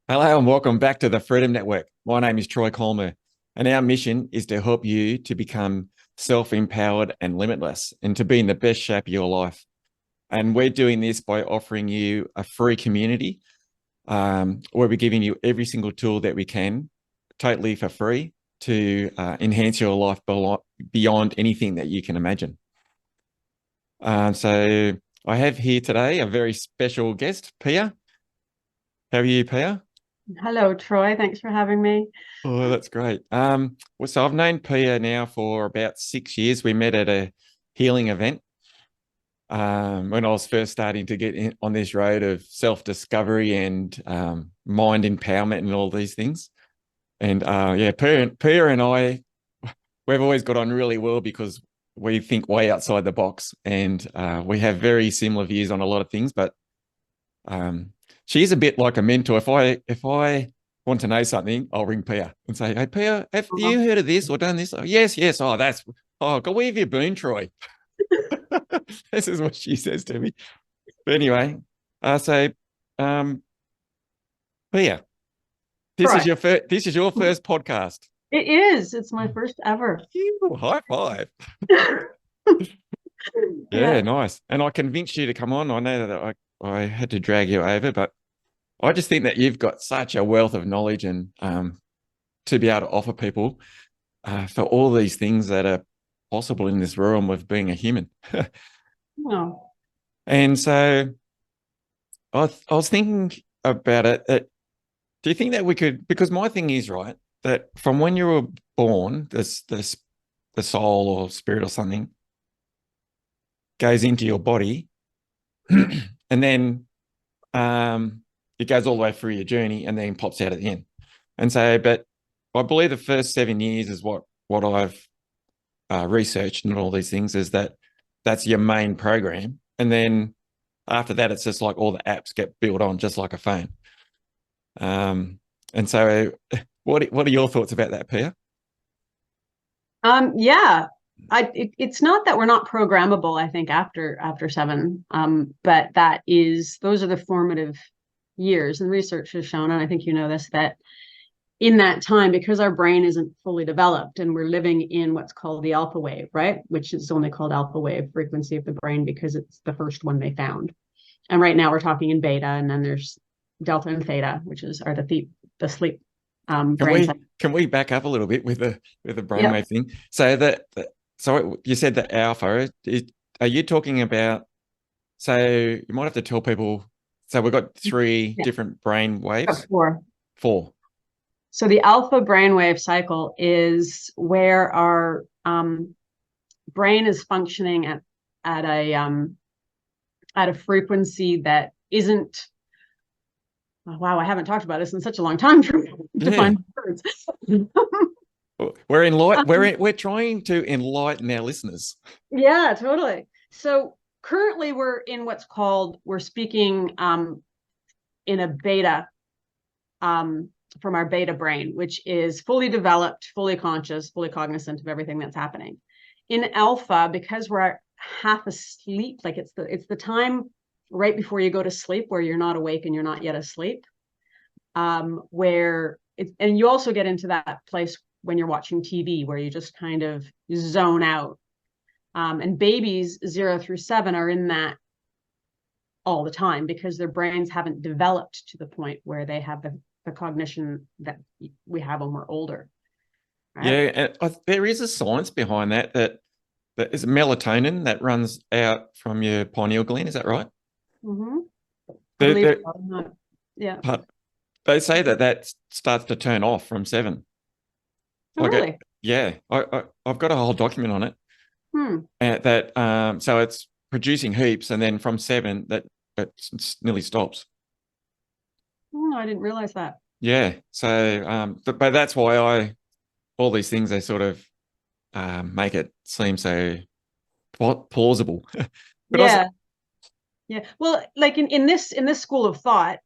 Hello and welcome back to the Freedom Network. My name is Troy Colmer, and our mission is to help you to become self-empowered and limitless and to be in the best shape of your life. And we're doing this by offering you a free community where we're giving you every single tool that we can, totally for free, to enhance your life beyond anything that you can imagine. So I have here today a very special guest, Pia. How are you, Pia? Hello, Troy. Thanks for having me. Oh, that's great. So I've known Pia now for about 6 years. We met at a healing event when I was first starting to get on this road of self-discovery and mind empowerment and all these things. And yeah, Pia and I, we've always got on really well because we think way outside the box and we have very similar views on a lot of things. But um, she's a bit like a mentor. If I want to know something, I'll ring Pia and say, "Hey, Pia, have Uh-huh. you heard of this or done this?" Oh, yes, yes. God, where have you been, Troy? This is what she says to me. But anyway, so um, Pia, Troy. this is your first podcast. It is. It's my first ever. Phew, high five. Yeah, Yeah. nice. And I convinced you to come on. I know that I had to drag you over, but I just think that you've got such a wealth of knowledge and to be able to offer people for all these things that are possible in this realm of being a human. No. And so I was thinking about it. Do you think that we could? Because my thing is right that from when you were born, this the soul or spirit or something goes into your body, and then um, it goes all the way through your journey, and then pops out at the end. And so, but I believe the first 7 years is what I've researched and all these things is that's your main program, and then after that, it's just like all the apps get built on, just like a phone. And so, what are your thoughts about that, Pia? Yeah. It's not that we're not programmable, I think, after seven. But those are the formative years. And research has shown, and I think you know this, that in that time, because our brain isn't fully developed and we're living in what's called the alpha wave, right? Which is only called alpha wave frequency of the brain because it's the first one they found. And right now we're talking in beta, and then there's delta and theta, which are the sleep Can brain we cycle. can we back up a little bit with the Yep. brainwave thing? So so you said the alpha. Are you talking about? So you might have to tell people. So we've got three Yeah. different brain waves. Four. Four. So the alpha brainwave cycle is where our brain is functioning at a at a frequency that isn't. Oh, wow, I haven't talked about this in such a long time to Yeah. find words. We're trying to enlighten our listeners. Yeah, totally. So currently we're speaking in a beta um, from our beta brain, which is fully developed, fully conscious, fully cognizant of everything that's happening. In alpha, because we're half asleep, like it's the time right before you go to sleep where you're not awake and you're not yet asleep. And you also get into that place when you're watching TV where you just kind of zone out. And babies 0 through 7 are in that all the time because their brains haven't developed to the point where they have the cognition that we have when we're older, right? Yeah, and there is a science behind that. That is melatonin that runs out from your pineal gland. Is that right? Mm-hmm. I They believe they so. Yeah. but they say that starts to turn off from seven. Oh, Like it, really? yeah. I've got a whole document on it. Hmm. That so it's producing heaps, and then from seven that nearly stops. Oh, I didn't realize that. Yeah. So but that's why I all these things they sort of make it seem so plausible. But also, Yeah. Yeah. Well, like in this school of thought,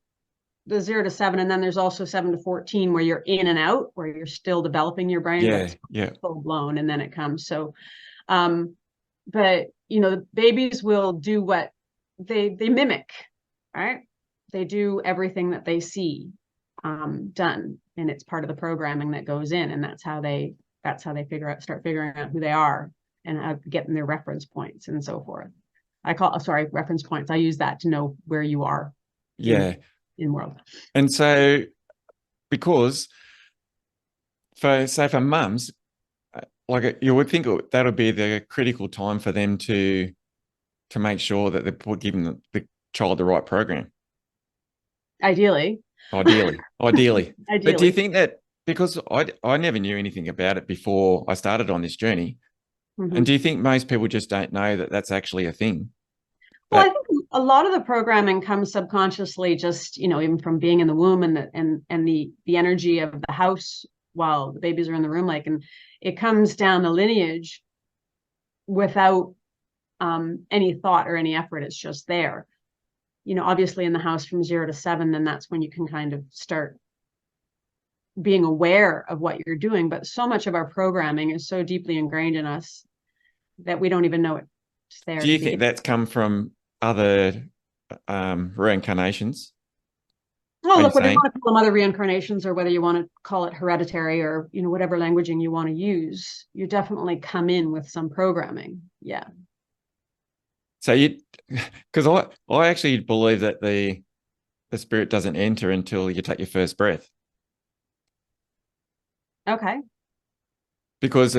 the 0 to 7, and then there's also 7 to 14 where you're in and out, where you're still developing your brain, but yeah, it's yeah, full blown, and then it comes. So um, but the babies will do what they mimic, right? They do everything that they see. done, and it's part of the programming that goes in, and that's how they start figuring out who they are and getting their reference points and so forth. Reference points. I use that to know where you are Yeah. in world. And so because for mums, like you would think that'll be the critical time for them to make sure that they're giving the child the right program. Ideally. Ideally. But do you Ideally. think that, because I never knew anything about it before I started on this journey, and do you think most people just don't know that that's actually a thing? Well, I think a lot of the programming comes subconsciously, just, even from being in the womb and the energy of the house while the babies are in the room, and it comes down the lineage without any thought or any effort. It's just there. Obviously in the house from 0 to 7, then that's when you can kind of start being aware of what you're doing. But so much of our programming is so deeply ingrained in us that we don't even know it's there. Do you think that's come from other reincarnations? Well, look, whether you want to call them other reincarnations or whether you want to call it hereditary or, whatever languaging you want to use, you definitely come in with some programming. Yeah. So because I actually believe that the spirit doesn't enter until you take your first breath. Okay. Because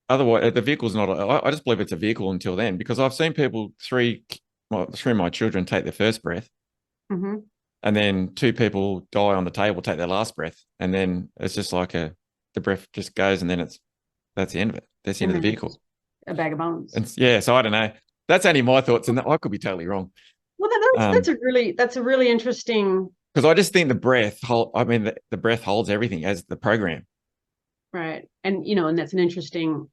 otherwise the vehicle's not, I just believe it's a vehicle until then, because I've seen people, three of my children take their first breath, and then 2 people die on the table, take their last breath, and then it's just like the breath just goes, and then that's the end of it. That's the end of the vehicle. A bag of bones. And yeah, so I don't know. That's only my thoughts, and I could be totally wrong. Well, that's a really interesting. Because I just think the breath the breath holds everything as the program. Right, and and that's an interesting.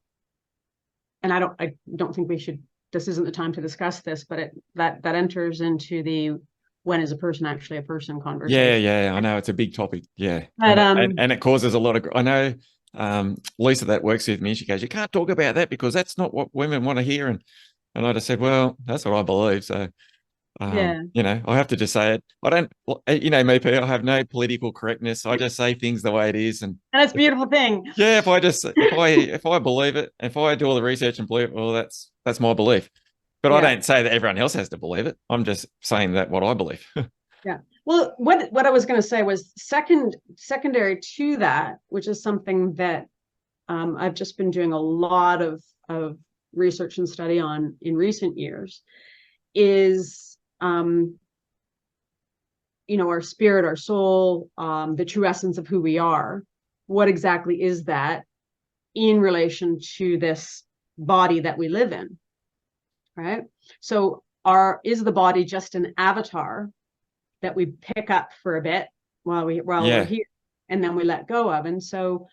And I don't think we should. This isn't the time to discuss this, but that enters into the when is a person actually a person conversation. Yeah, I know it's a big topic. Yeah, but and it causes a lot of. I know Lisa that works with me. She goes, "You can't talk about that because that's not what women want to hear." And I just said, "Well, that's what I believe." So I have to just say it. I don't, me, Pia, I have no political correctness. I just say things the way it is, and that's a beautiful thing. Yeah, if I believe it, if I do all the research and believe it, well, that's my belief. But I don't say that everyone else has to believe it. I'm just saying that what I believe. Yeah. Well, what I was going to say was secondary to that, which is something that I've just been doing a lot of research and study on in recent years, is our spirit, our soul, the true essence of who we are. What exactly is that in relation to this body that we live in, right? So is the body just an avatar that we pick up for a bit while we're here, and then we let go of? And so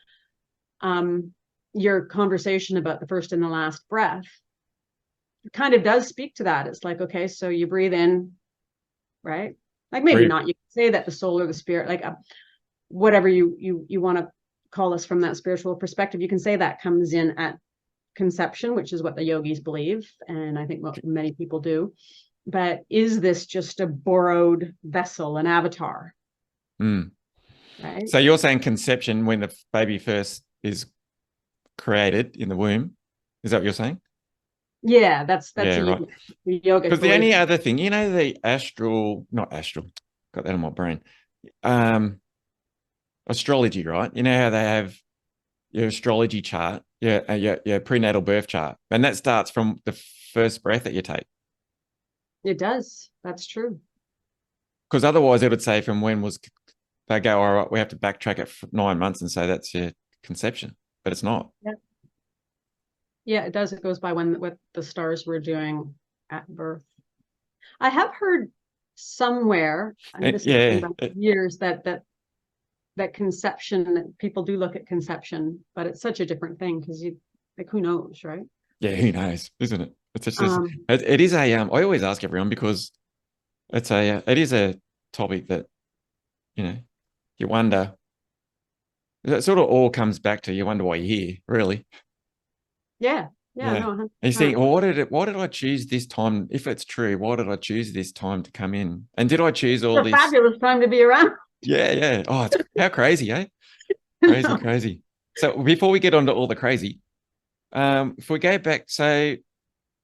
your conversation about the first and the last breath kind of does speak to that. It's like, okay, so you breathe in, right? Like maybe not, you can say that the soul or the spirit, like whatever you want to call us from that spiritual perspective, you can say that comes in at conception, which is what the yogis believe, and I think what many people do. But is this just a borrowed vessel, an avatar? Right. So you're saying conception, when the baby first is created in the womb, is that what you're saying? Yeah, that's right. Yoga. Because the only other thing, the not astral, got that in my brain. Astrology, right? You know how they have your astrology chart, your prenatal birth chart, and that starts from the first breath that you take. It does. That's true. Because otherwise, it would say from when was they go, all right, we have to backtrack it for 9 months and say that's your conception, but it's not. Yeah, it does. It goes by what the stars were doing at birth. I have heard somewhere, years, that conception, that people do look at conception, but it's such a different thing because who knows, right? Yeah, who knows, isn't it? It's just it is a I always ask everyone, because it is a topic that you wonder. It sort of all comes back to, you wonder why you're here, really. Yeah. No, and you think, well, why did I choose this time? If it's true, why did I choose this time to come in? And did I choose all this? Fabulous time to be around. Yeah, yeah. Oh, it's how crazy, eh? Crazy, crazy. So before we get on to all the crazy, if we go back, say,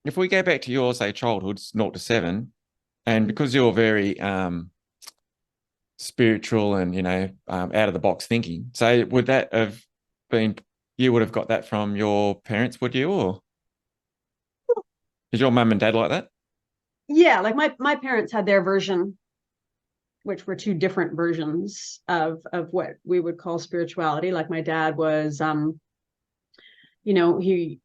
if we go back to your, say, childhoods, 0 to 7, and because you're very spiritual and, out of the box thinking, so would that have been, you would have got that from your parents, would you? Or is your mum and dad like that? Yeah, like my parents had their version, which were two different versions of what we would call spirituality. Like my dad was, he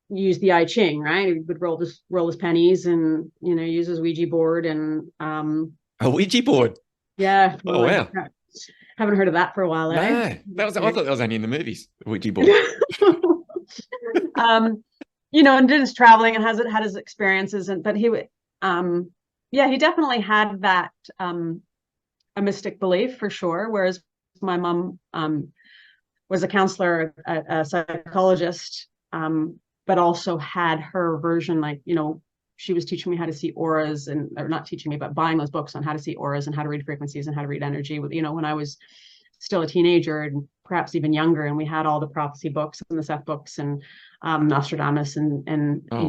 used the I Ching, right? He would roll his pennies and use his Ouija board and A Ouija board. yeah, well, Oh, I wow. haven't heard of that for a while, eh? No, I thought that was only in the movies, the Ouija board. um, and did his traveling and has had his experiences, and but he would, yeah, he definitely had that a mystic belief for sure. Whereas my mom was a counselor, a psychologist, but also had her version, like, she was teaching me how to see auras and, or not teaching me, but buying those books on how to see auras and how to read frequencies and how to read energy with, when I was still a teenager and perhaps even younger. And we had all the prophecy books and the Seth books and Nostradamus and Oh,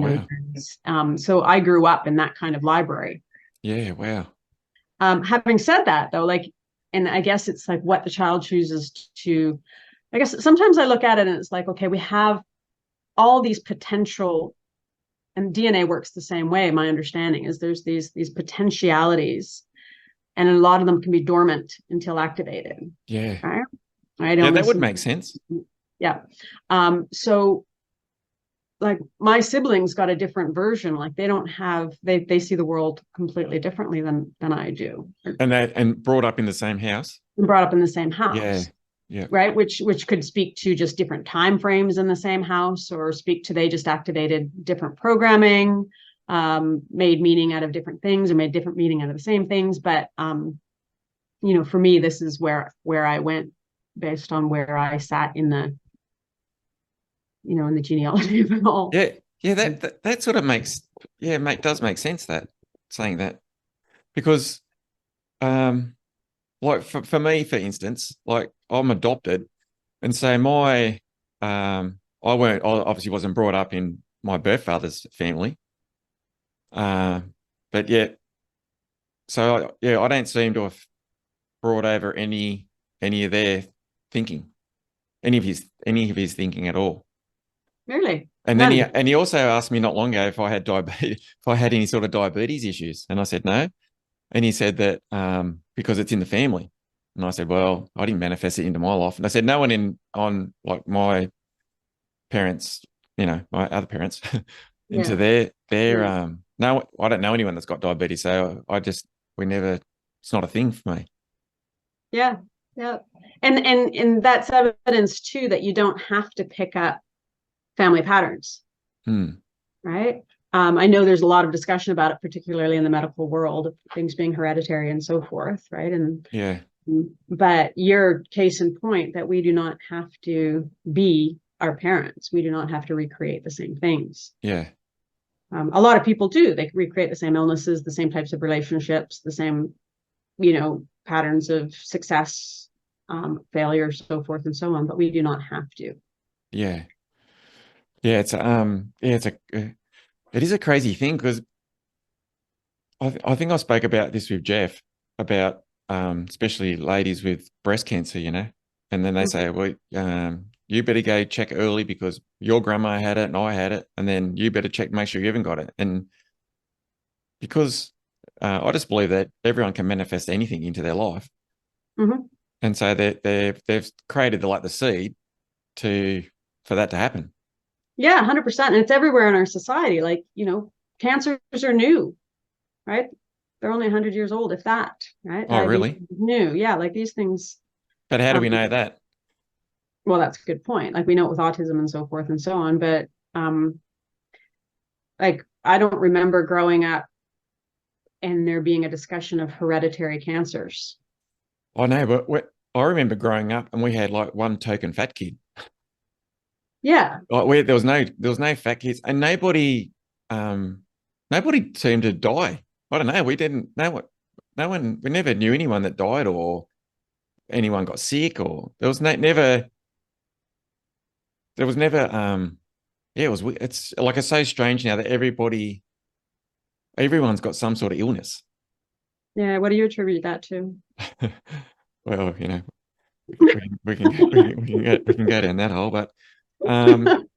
wow. so I grew up in that kind of library. Yeah, wow. Having said that, though, like, and I guess it's like what the child chooses to, I guess sometimes I look at it and it's like, okay, we have all these potential, and DNA works the same way. My understanding is there's these potentialities, and a lot of them can be dormant until activated. Yeah. Right. Right. Yeah, that would Illnesses. make sense. Yeah. So like my siblings got a different version. Like they don't have, they see the world completely differently than I do. And brought up in the same house. And brought up in the same Yeah. house. Yeah. Right, which could speak to just different time frames in the same house, or speak to they just activated different programming, made meaning out of different things, or made different meaning out of the same things. But for me, this is where I went based on where I sat in the genealogy of it all. Yeah. Yeah, that sort of makes, yeah, does make sense, that saying that, because like for me, for instance, like I'm adopted, and so I obviously wasn't brought up in my birth father's family. Uh, but yet, so yeah, I don't seem to have brought over any of their thinking, any of his thinking at all. Really, And then he none. and he also asked me not long ago if I had diabetes, if I had any sort of diabetes issues, and I said no. And he said that because it's in the family. And I said, well, I didn't manifest it into my life. And I said, no one on like my parents, my other parents, into Yeah, their yeah, no, I don't know anyone that's got diabetes. So we never, it's not a thing for me. yeah, yeah. And that's evidence too that you don't have to pick up family patterns. Hmm. Right? I know there's a lot of discussion about it, particularly in the medical world, things being hereditary and so forth, right? And Yeah. but your case in point that we do not have to be our parents. We do not have to recreate the same things. Yeah. A lot of people do. They recreate the same illnesses, the same types of relationships, the same, patterns of success, failure, so forth and so on. But we do not have to. Yeah. Yeah. It is a crazy thing, because I think I spoke about this with Jeff about especially ladies with breast cancer, and then they say, well, you better go check early because your grandma had it and I had it, and then you better check, make sure you haven't got it. And because I just believe that everyone can manifest anything into their life, Mm-hmm. and so they've created the seed for that to happen. Yeah, 100%. And it's everywhere in our society. Like, cancers are new, right? They're only 100 years old, if that, right? Oh, Diabetes really? is new. Yeah, like these things. But how do Um, we know that? well, that's a good point. Like we know it with autism and so forth and so on. But like I don't remember growing up and there being a discussion of hereditary cancers. I know, but I remember growing up and we had like one token fat kid. Yeah. Like there was no fat kids, and nobody seemed to die. I don't know. We didn't know what. we never knew anyone that died or anyone got sick, or there was never, yeah, it's like, it's so strange now that everyone's got some sort of illness. Yeah. What do you attribute that to? Well, we can go down that hole, but um,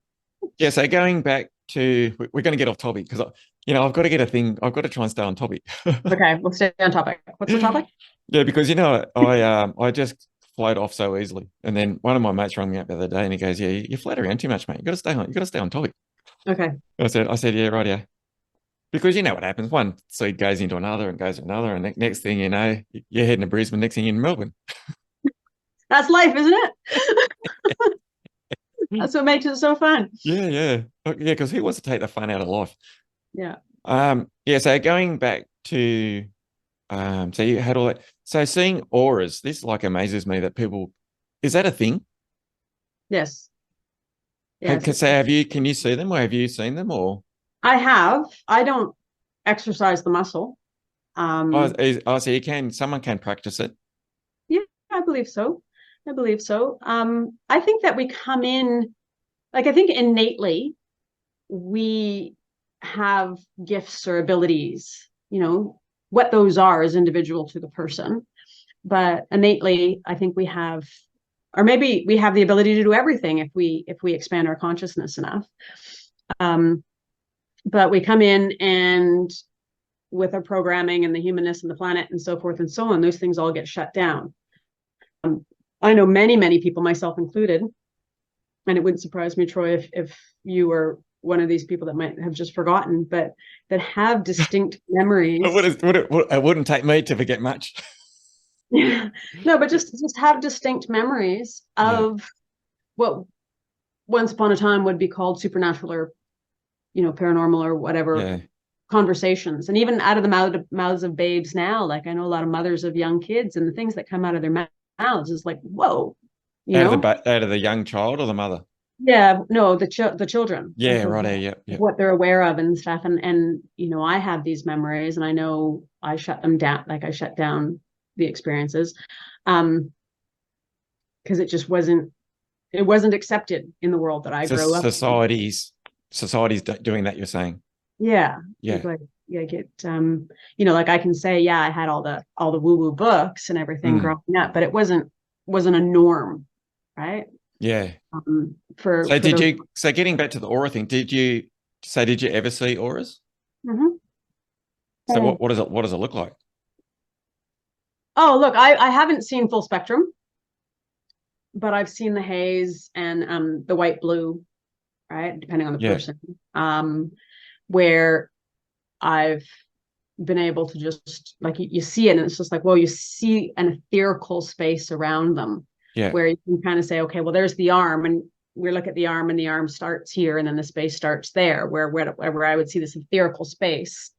yeah. So going back to, we're going to get off topic because I've got to get a thing. I've got to try and stay on topic. Okay, we'll stay on topic. What's the topic? Yeah, because I just float off so easily, and then one of my mates rang me up the other day, and he goes, "Yeah, you float around too much, mate. You got to stay on topic." Okay. I said, yeah, right, yeah. Because you know what happens. One seed goes into another and goes to another, and next thing you know, you're heading to Brisbane. Next thing you're in Melbourne. That's life, isn't it? That's what makes it so fun. Yeah, yeah, yeah. Because who wants to take the fun out of life? Yeah. Yeah. So going back to, so you had all that. So seeing auras, this like amazes me that people, is that a thing? Yes. Yes. So can you see them, or have you seen them, or? I have. I don't exercise the muscle. Oh, Um, so someone can practice it. yeah, I believe so. I believe so. I think that we come in, like, I think innately we have gifts or abilities, what those are is individual to the person. But innately, I think we have, or maybe we have the ability to do everything if we expand our consciousness enough. Um, but we come in and with our programming and the humanness and the planet and so forth and so on, those things all get shut down. I know many, many people, myself included, and it wouldn't surprise me, Troy, if you were one of these people that might have just forgotten, but that have distinct memories. It wouldn't take me to forget much. No, but just have distinct memories Yeah, of what once upon a time would be called supernatural or paranormal or whatever yeah. conversations. And even out of the mouths of babes now, like I know a lot of mothers of young kids, and the things that come out of their mouths is like, whoa, you know Out of the young child or the mother? yeah, no, the children, Yeah, like right. Yeah, yeah. what they're aware of and stuff. And I have these memories, and I know I shut them down, like I shut down the experiences, um because it wasn't accepted in the world that I So grew up in. society's doing that, you're saying? Yeah. Yeah. Like yeah, get like I can say, yeah, I had all the woo-woo books and everything Mm, growing up, but it wasn't a norm, right? yeah. For those. So getting back to the aura thing, did you ever see auras? Mhm. So what does it look like? Oh, look, I haven't seen full spectrum, but I've seen the haze and the white blue, right? Depending on the Yeah. person. Where I've been able to just like you see it, and it's just like, well, you see an etherical space around them Yeah. where you can kind of say, okay, well, there's the arm, and we look at the arm, and the arm starts here, and then the space starts there, where I would see this etherical space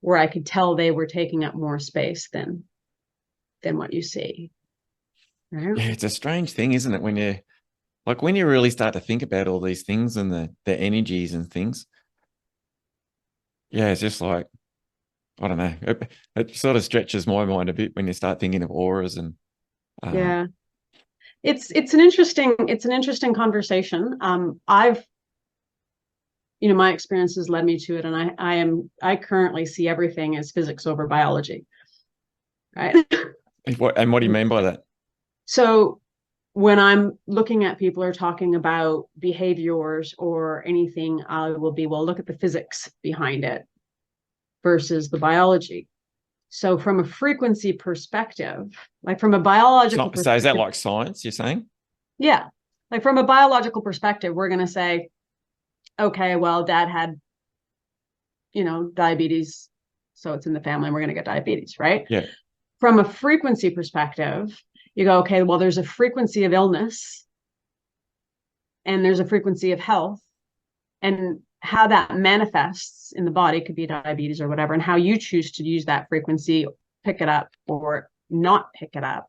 where I could tell they were taking up more space than what you see. Right? Yeah, it's a strange thing, isn't it? When you really start to think about all these things and the energies and things. Yeah, it's just like, I don't know. It sort of stretches my mind a bit when you start thinking of auras and um, Yeah. It's an interesting conversation. My experiences led me to it, and I currently see everything as physics over biology, right? what do you mean by that? So when I'm looking at people or talking about behaviors or anything, I will be, well, look at the physics behind it versus the biology. So from a frequency perspective, like from a biological So is that perspective, like science, you're saying? yeah, like from a biological perspective, we're going to say, okay, well, dad had, diabetes, so it's in the family, and we're going to get diabetes, right? Yeah. From a frequency perspective, you go, okay, well, there's a frequency of illness and there's a frequency of health, and how that manifests in the body could be diabetes or whatever, and how you choose to use that frequency, pick it up or not pick it up,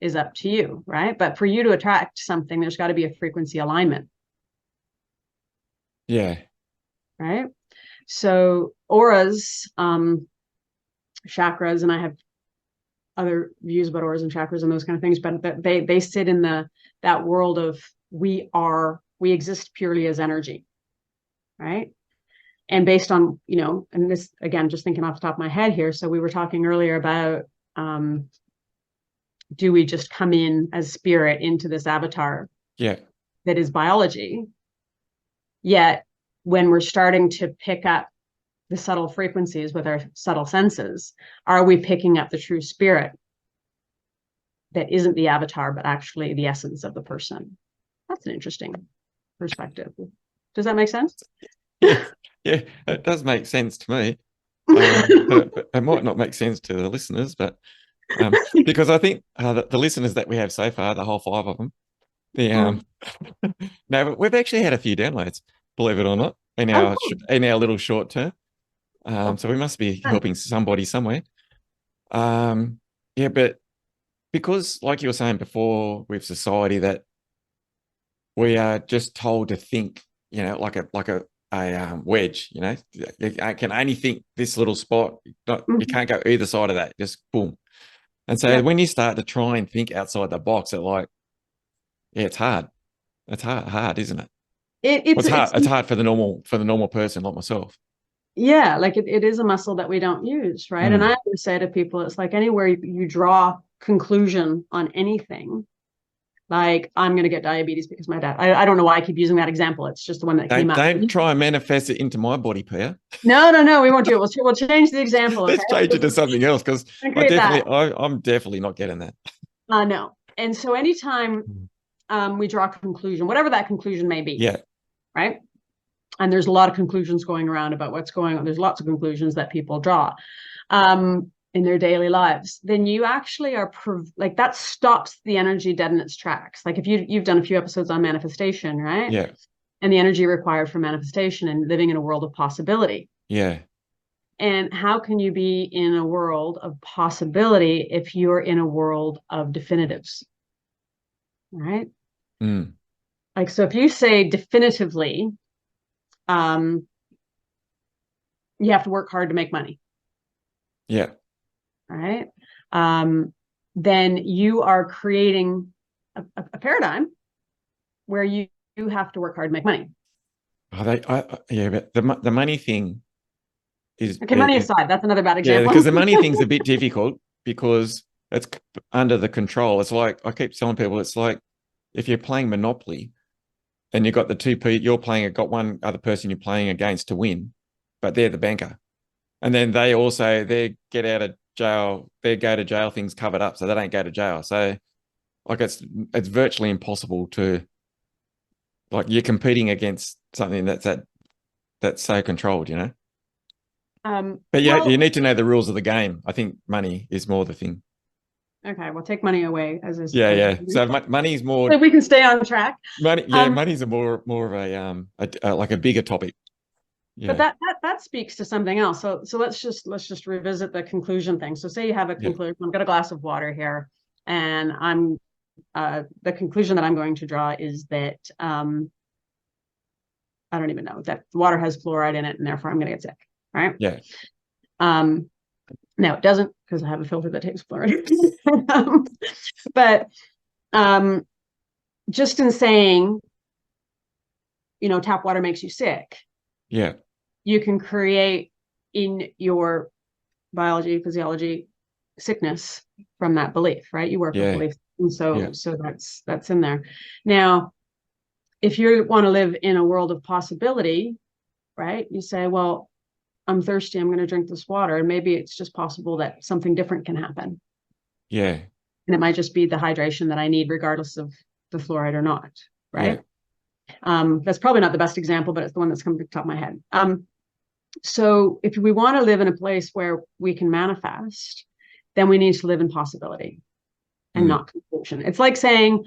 is up to you, right? But for you to attract something, there's got to be a frequency alignment, Yeah. right? So auras, chakras, and I have other views about auras and chakras and those kind of things, but they sit in that world of we exist purely as energy, right? And based on, and this, again, just thinking off the top of my head here. So we were talking earlier about, do we just come in as spirit into this avatar that is biology? Yet when we're starting to pick up the subtle frequencies with our subtle senses, are we picking up the true spirit that isn't the avatar, but actually the essence of the person? That's an interesting perspective. Does that make sense? Yeah, it does make sense to me. But it might not make sense to the listeners, but because I think the listeners that we have so far, the whole 5 of them, no, but we've actually had a few downloads, believe it or not, in our little short term. So we must be helping somebody somewhere. But because, like you were saying before, with society, that we are just told to think, like a wedge, you can only think this little spot. You can't go either side of that. Just boom. And so when you start to try and think outside the box, it's hard. It's hard, isn't it? It's hard. It's hard for the normal person like myself. Yeah, like it is a muscle that we don't use, right? And I always say to people, it's like anywhere you draw conclusion on anything, like I'm going to get diabetes because my dad. I don't know why I keep using that example. It's just the one that came up. Don't try and manifest it into my body, Pia. No, we won't do it. We'll change the example. Let's change it to something else, because I'm definitely not getting that. No. And so anytime we draw a conclusion, whatever that conclusion may be, right? And there's a lot of conclusions going around about what's going on. There's lots of conclusions that people draw in their daily lives. Then you actually are like that stops the energy dead in its tracks. Like if you've done a few episodes on manifestation, right? Yeah. And the energy required for manifestation and living in a world of possibility. Yeah. And how can you be in a world of possibility if you're in a world of definitives? Right? Like, so if you say definitively, you have to work hard to make money. Yeah. Right. Then you are creating a paradigm where you have to work hard to make money. But the money thing is okay. Money aside, that's another bad example. Yeah, because the money thing's a bit difficult because it's under the control. It's like I keep telling people, it's like if you're playing Monopoly and you've got the two people you're playing, got one other person you're playing against to win, but they're the banker, and then they also they get out of jail, they go to jail things covered up, so they don't go to jail. So like it's virtually impossible to, like, you're competing against something that's so controlled, But you need to know the rules of the game. I think money is more the thing. Okay, we'll take money away as is. So money's more. So we can stay on track. Money's a more of a like a bigger topic. Yeah. But that speaks to something else. So let's just revisit the conclusion thing. So say you have a conclusion. I've got a glass of water here, and I'm the conclusion that I'm going to draw is that I don't even know that water has fluoride in it, and therefore I'm going to get sick. Right? Yeah. No, it doesn't, because I have a filter that takes fluoride. But just in saying, tap water makes you sick. Yeah. You can create in your biology, physiology, sickness from that belief, right? You work with beliefs. And so that's in there. Now, if you want to live in a world of possibility, right? You say, well, I'm thirsty, I'm going to drink this water. And maybe it's just possible that something different can happen. Yeah. And it might just be the hydration that I need, regardless of the fluoride or not. Right. Yeah. That's probably not the best example, but it's the one that's coming to the top of my head. So if we want to live in a place where we can manifest, then we need to live in possibility and not conclusion. It's like saying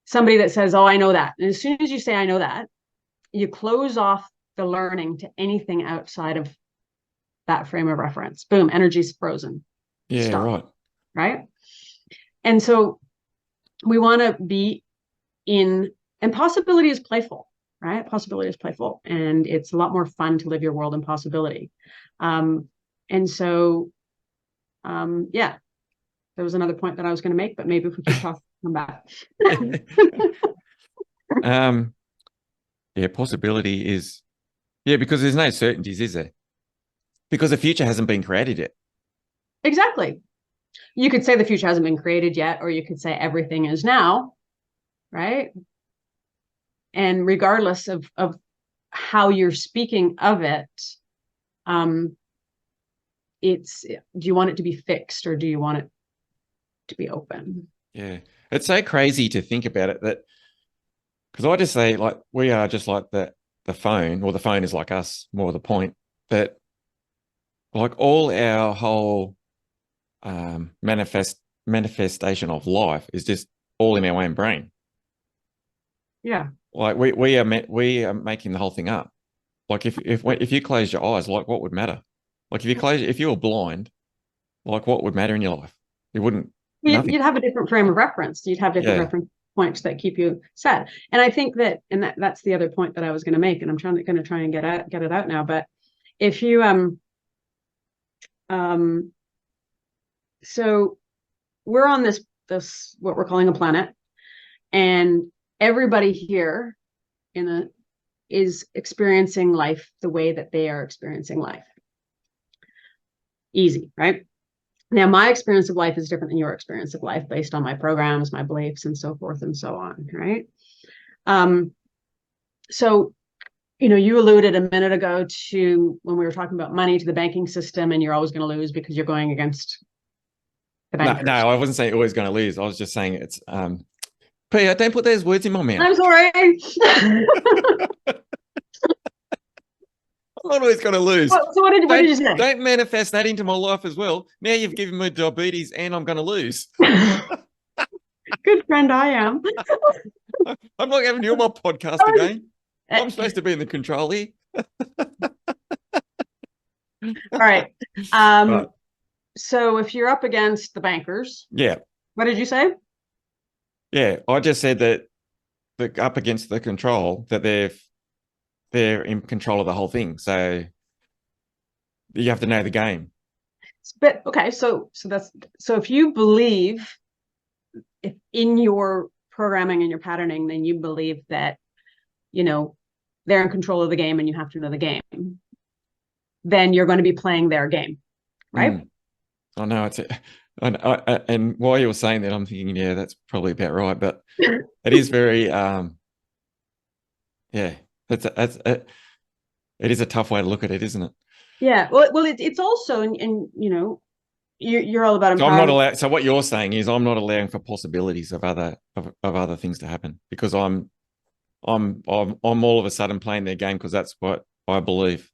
somebody that says, oh, I know that. And as soon as you say, I know that, you close off the learning to anything outside of that frame of reference. Boom, energy's frozen. Yeah. Stop. Right. And so we want to be in, and possibility is playful, right? Possibility is playful, and it's a lot more fun to live your world in possibility. And so, there was another point that I was going to make, but maybe if we keep talking, come back. Yeah, possibility is, yeah, because there's no certainties, is there? Because the future hasn't been created yet. Exactly. You could say the future hasn't been created yet, or you could say everything is now, right? And regardless of how you're speaking of it, it's, do you want it to be fixed or do you want it to be open? Yeah. It's so crazy to think about it, that because I just say, like, we are just like the phone, or the phone is like us, more the point, that like all our whole manifestation of life is just all in our own brain. Yeah. Like we are making the whole thing up. Like if you close your eyes, like what would matter? Like if you were blind, like what would matter in your life? It wouldn't. Nothing. You'd have a different frame of reference. You'd have different Yeah. reference points that keep you set. And I think that's the other point that I was going to make, and I'm going to try and get it out now. But if you so we're on this what we're calling a planet, and everybody here is experiencing life the way that they are experiencing life. Easy, right? Now, my experience of life is different than your experience of life based on my programs, my beliefs, and so forth and so on, right? So, you alluded a minute ago to, when we were talking about money, to the banking system, and you're always going to lose because you're going against the bankers. No, I wasn't saying always going to lose. I was just saying it's Pia, don't put those words in my mouth. I'm sorry. I'm not always going to lose. So what did you say? Don't manifest that into my life as well. Now you've given me diabetes and I'm going to lose. Good friend I am. I'm not having you on my podcast again. I'm supposed to be in the control here. All right. Right. So if you're up against the bankers, yeah. What did you say? Yeah, I just said that up against the control, that they're in control of the whole thing. So you have to know the game. But okay, so if you believe, if in your programming and your patterning, then you believe that, they're in control of the game and you have to know the game, then you're going to be playing their game, right? I know and while you were saying that, I'm thinking, yeah, that's probably about right. But it is very, yeah, it is a tough way to look at it, isn't it? Yeah. Well, it's also, and you're all about empowerment. So I'm not allowed. So what you're saying is I'm not allowing for possibilities of other things to happen, because I'm all of a sudden playing their game because that's what I believe.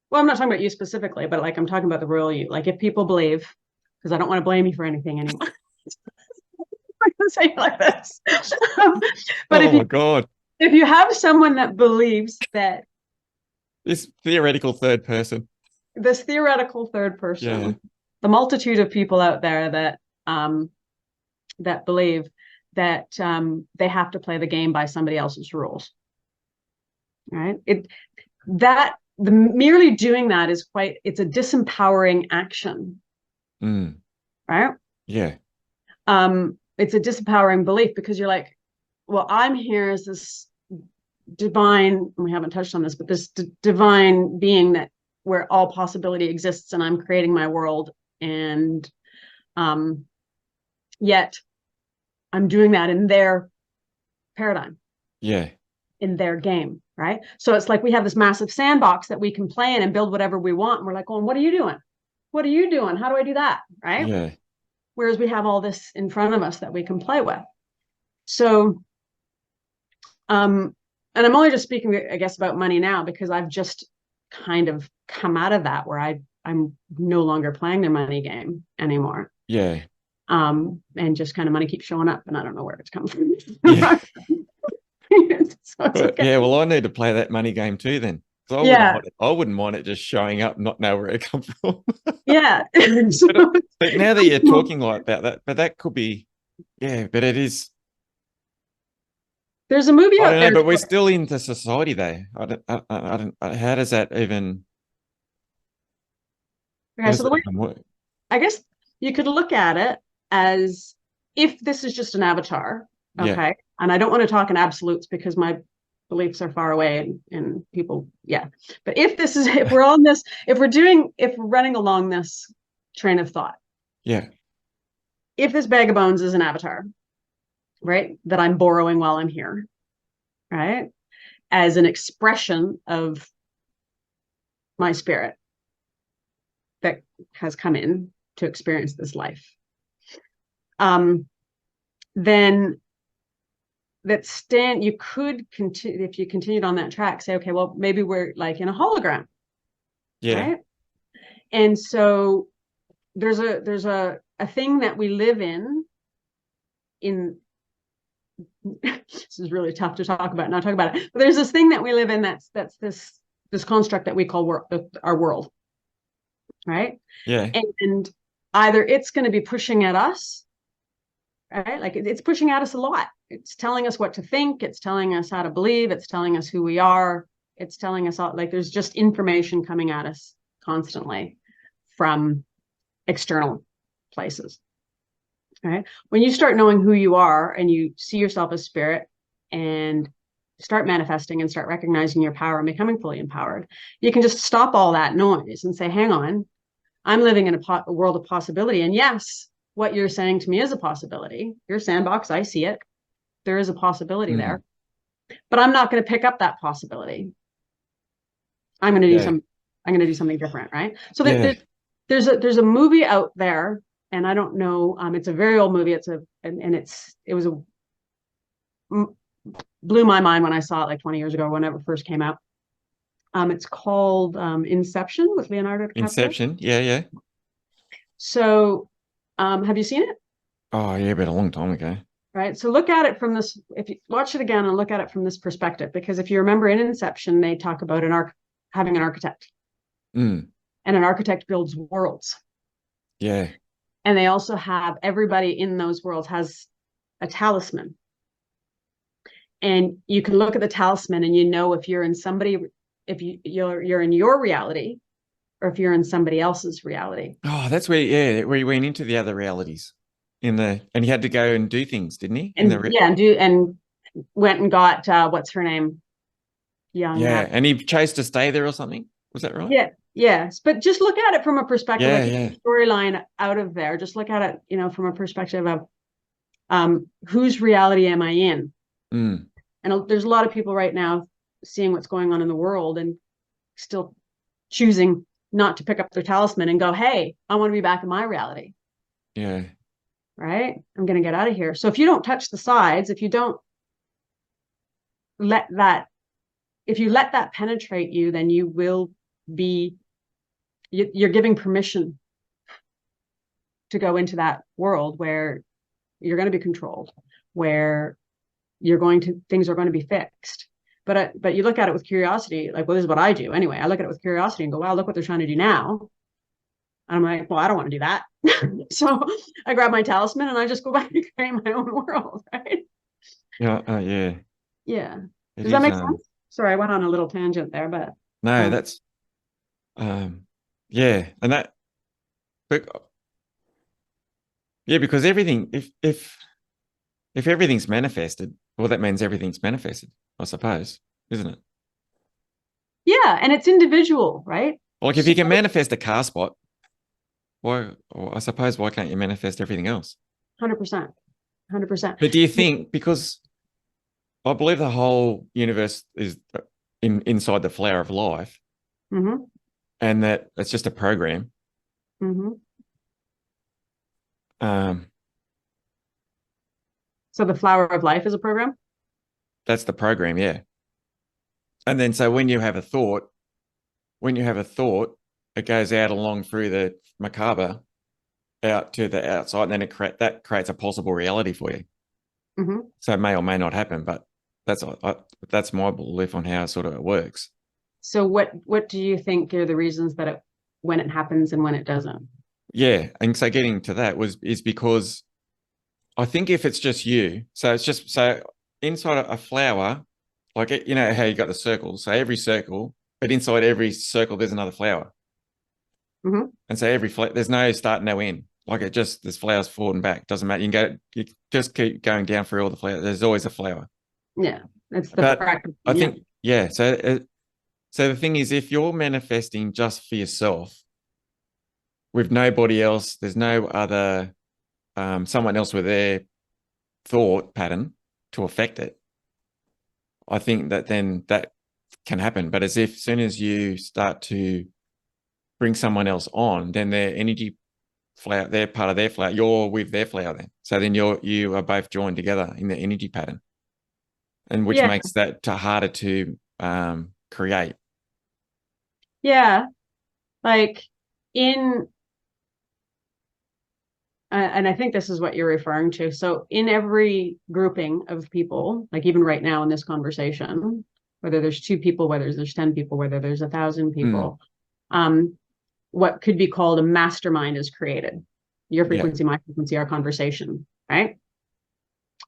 Well, I'm not talking about you specifically, but like I'm talking about the royal you. Like if people believe, because I don't want to blame you for anything anymore. I'm going to say it like this. But oh my God. If you have someone that believes that this theoretical third person, yeah. The multitude of people out there that believe that they have to play the game by somebody else's rules, right? Merely doing that it's a disempowering action, right? Yeah. It's a disempowering belief, because you're like, well, I'm here as this divine, we haven't touched on this, but this divine being where all possibility exists, and I'm creating my world, and yet I'm doing that in their paradigm. Yeah. In their game, right? So it's like we have this massive sandbox that we can play in and build whatever we want. And we're like, well, what are you doing? What are you doing? How do I do that? Right? Yeah. Whereas we have all this in front of us that we can play with. So, and I'm only just speaking, I guess, about money now, because I've just kind of come out of that, where I'm no longer playing their money game anymore. Yeah. And just kind of money keeps showing up, and I don't know where it's coming from. Yeah. So okay. Yeah, well, I need to play that money game too then. I wouldn't mind it just showing up, not know where it comes from. Yeah. but now that you're talking like about that, but that could be, yeah, but it is. There's a movie out there, but we're still into society though. I don't. How does that even? Okay, so the way, I guess you could look at it as if this is just an avatar, Yeah. okay? And I don't want to talk in absolutes because my beliefs are far away and people, yeah. But if we're on this, if we're running along this train of thought, Yeah. if this bag of bones is an avatar, right, that I'm borrowing while I'm here, right, as an expression of my spirit that has come in to experience this life, then you could continue, if you continued on that track, say, okay, well, maybe we're like in a hologram, Yeah. right? And so there's a thing that we live in this is really tough to talk about, not talk about it, but there's this thing that we live in that's this construct that we call our world, right? Yeah. And either it's going to be pushing at us, right? Like it's pushing at us a lot. It's telling us what to think. It's telling us how to believe. It's telling us who we are. It's telling us all, like there's just information coming at us constantly from external places. Right? When you start knowing who you are and you see yourself as spirit and start manifesting and start recognizing your power and becoming fully empowered, you can just stop all that noise and say, hang on, I'm living in a world of possibility. And yes, what you're saying to me is a possibility. Your sandbox, I see it. There is a possibility there, but I'm not going to pick up that possibility. I'm going to do something different. Right. So there's a movie out there, and I don't know. It's a very old movie. Blew my mind when I saw it like 20 years ago, whenever it first came out. It's called Inception with Leonardo DiCaprio. Inception. Yeah. Yeah. So, have you seen it? Oh, yeah, but a long time ago. Right. So look at it from this. If you watch it again and look at it from this perspective, because if you remember in Inception, they talk about having an architect, and an architect builds worlds. Yeah. And they also have everybody in those worlds has a talisman. And you can look at the talisman and you know if you're in you're in your reality or if you're in somebody else's reality. Oh, that's where he went into the other realities and he had to go and do things, didn't he? And went and got what's her name? And he chose to stay there or something. Was that right? Yeah. Yes. But just look at it from a perspective, storyline out of there. Just look at it, from a perspective of whose reality am I in? And there's a lot of people right now seeing what's going on in the world and still choosing not to pick up their talisman and go, hey, I want to be back in my reality. Yeah. Right? I'm going to get out of here. So if you don't touch the sides, if you don't let that penetrate you, then you will you're giving permission to go into that world where you're going to be controlled, where things are going to be fixed. But you look at it with curiosity, like, well, this is what I do anyway. I look at it with curiosity and go, wow, look what they're trying to do now. And I'm like, well, I don't want to do that. So I grab my talisman and I just go back and create my own world, right? Yeah. Yeah. Yeah. Does that make sense? Sorry, I went on a little tangent there, but no, that's yeah, and but yeah, because everything, if everything's manifested, well, that means everything's manifested, I suppose, isn't it? Yeah, and it's individual, right? Like if you can manifest a car spot, why can't you manifest everything else? 100%. But do you think, because I believe the whole universe is inside the flower of life, and that it's just a program. So the flower of life is a program? That's the program, yeah. And then so when you have a thought, it goes out along through the macabre out to the outside, and then that creates a possible reality for you. So it may or may not happen, but that's my belief on how sort of it works. So what do you think are the reasons that when it happens and when it doesn't? Yeah, and so getting to that is because I think if it's just you, so inside a flower, like how you got the circles, so every circle, but inside every circle there's another flower, and so there's no start, no end. Like there's flowers forward and back. Doesn't matter. You just keep going down through all the flowers. There's always a flower. Yeah, it's the But practice. I think, yeah. So the thing is, if you're manifesting just for yourself with nobody else, there's no other someone else with their thought pattern to affect it. I think that then that can happen. But as soon as you start to bring someone else on, then their energy flower, they're part of their flower. You're with their flower then. So then you are both joined together in the energy pattern, and which Yeah, makes that harder to create. yeah. Like in, and I think this is what you're referring to. So in every grouping of people, like even right now in this conversation, whether there's 2 people, whether there's 10 people, whether there's 1,000 people, what could be called a mastermind is created. Your frequency, my frequency, our conversation, right?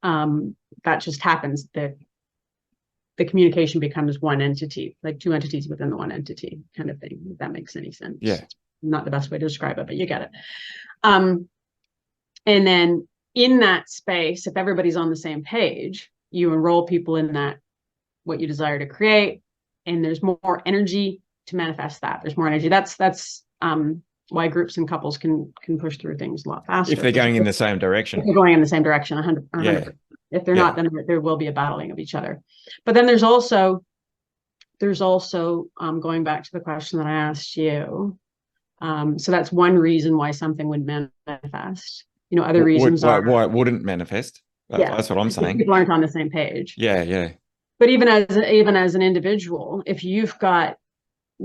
That just happens. The communication becomes one entity, like 2 entities within the one entity kind of thing, if that makes any sense. Yeah. Not the best way to describe it, but you get it. And then in that space, if everybody's on the same page, you enroll people in that, what you desire to create, and there's more energy to manifest that. There's more energy. That's why groups and couples can push through things a lot faster. If they're going in the same direction. If they're going in the same direction, 100%. Yeah. If they're not, then there will be a battling of each other. But then there's also going back to the question that I asked you. So that's one reason why something would manifest. Other reasons why it wouldn't manifest. That's what I'm saying. People aren't on the same page. Yeah. But even as an individual, if you've got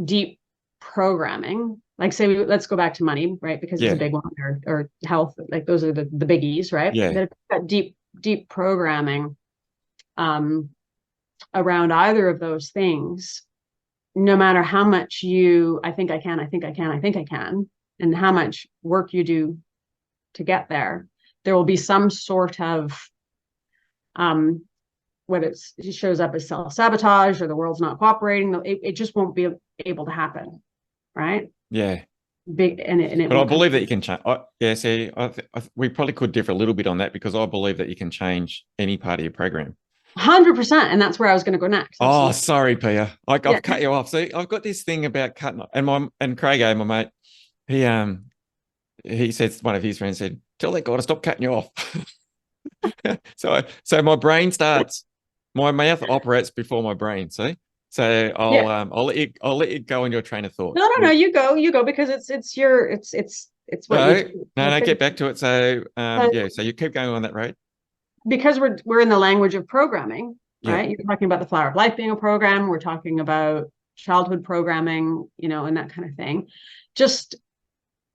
deep programming, like say let's go back to money, right? Because it's a big one, or health, like those are the biggies, right? Yeah. That if you've got deep programming around either of those things, no matter how much I think I can, and how much work you do to get there will be some sort of whether it shows up as self-sabotage or the world's not cooperating, it just won't be able to happen, right? Yeah. But I believe that you can change. We probably could differ a little bit on that, because I believe that you can change any part of your program. 100%, and that's where I was going to go next. Oh, sorry, Pia. I've cut you off. See, I've got this thing about cutting, and Craig, my mate, he said, one of his friends said, "Tell that guy to stop cutting you off." So my brain starts, my mouth operates before my brain. See, so I'll let you go on your train of thought. No, you go because it's what no, get back to it. So so you keep going on that road. Because we're in the language of programming, right? You're talking about the Flower of Life being a program. We're talking about childhood programming, and that kind of thing. Just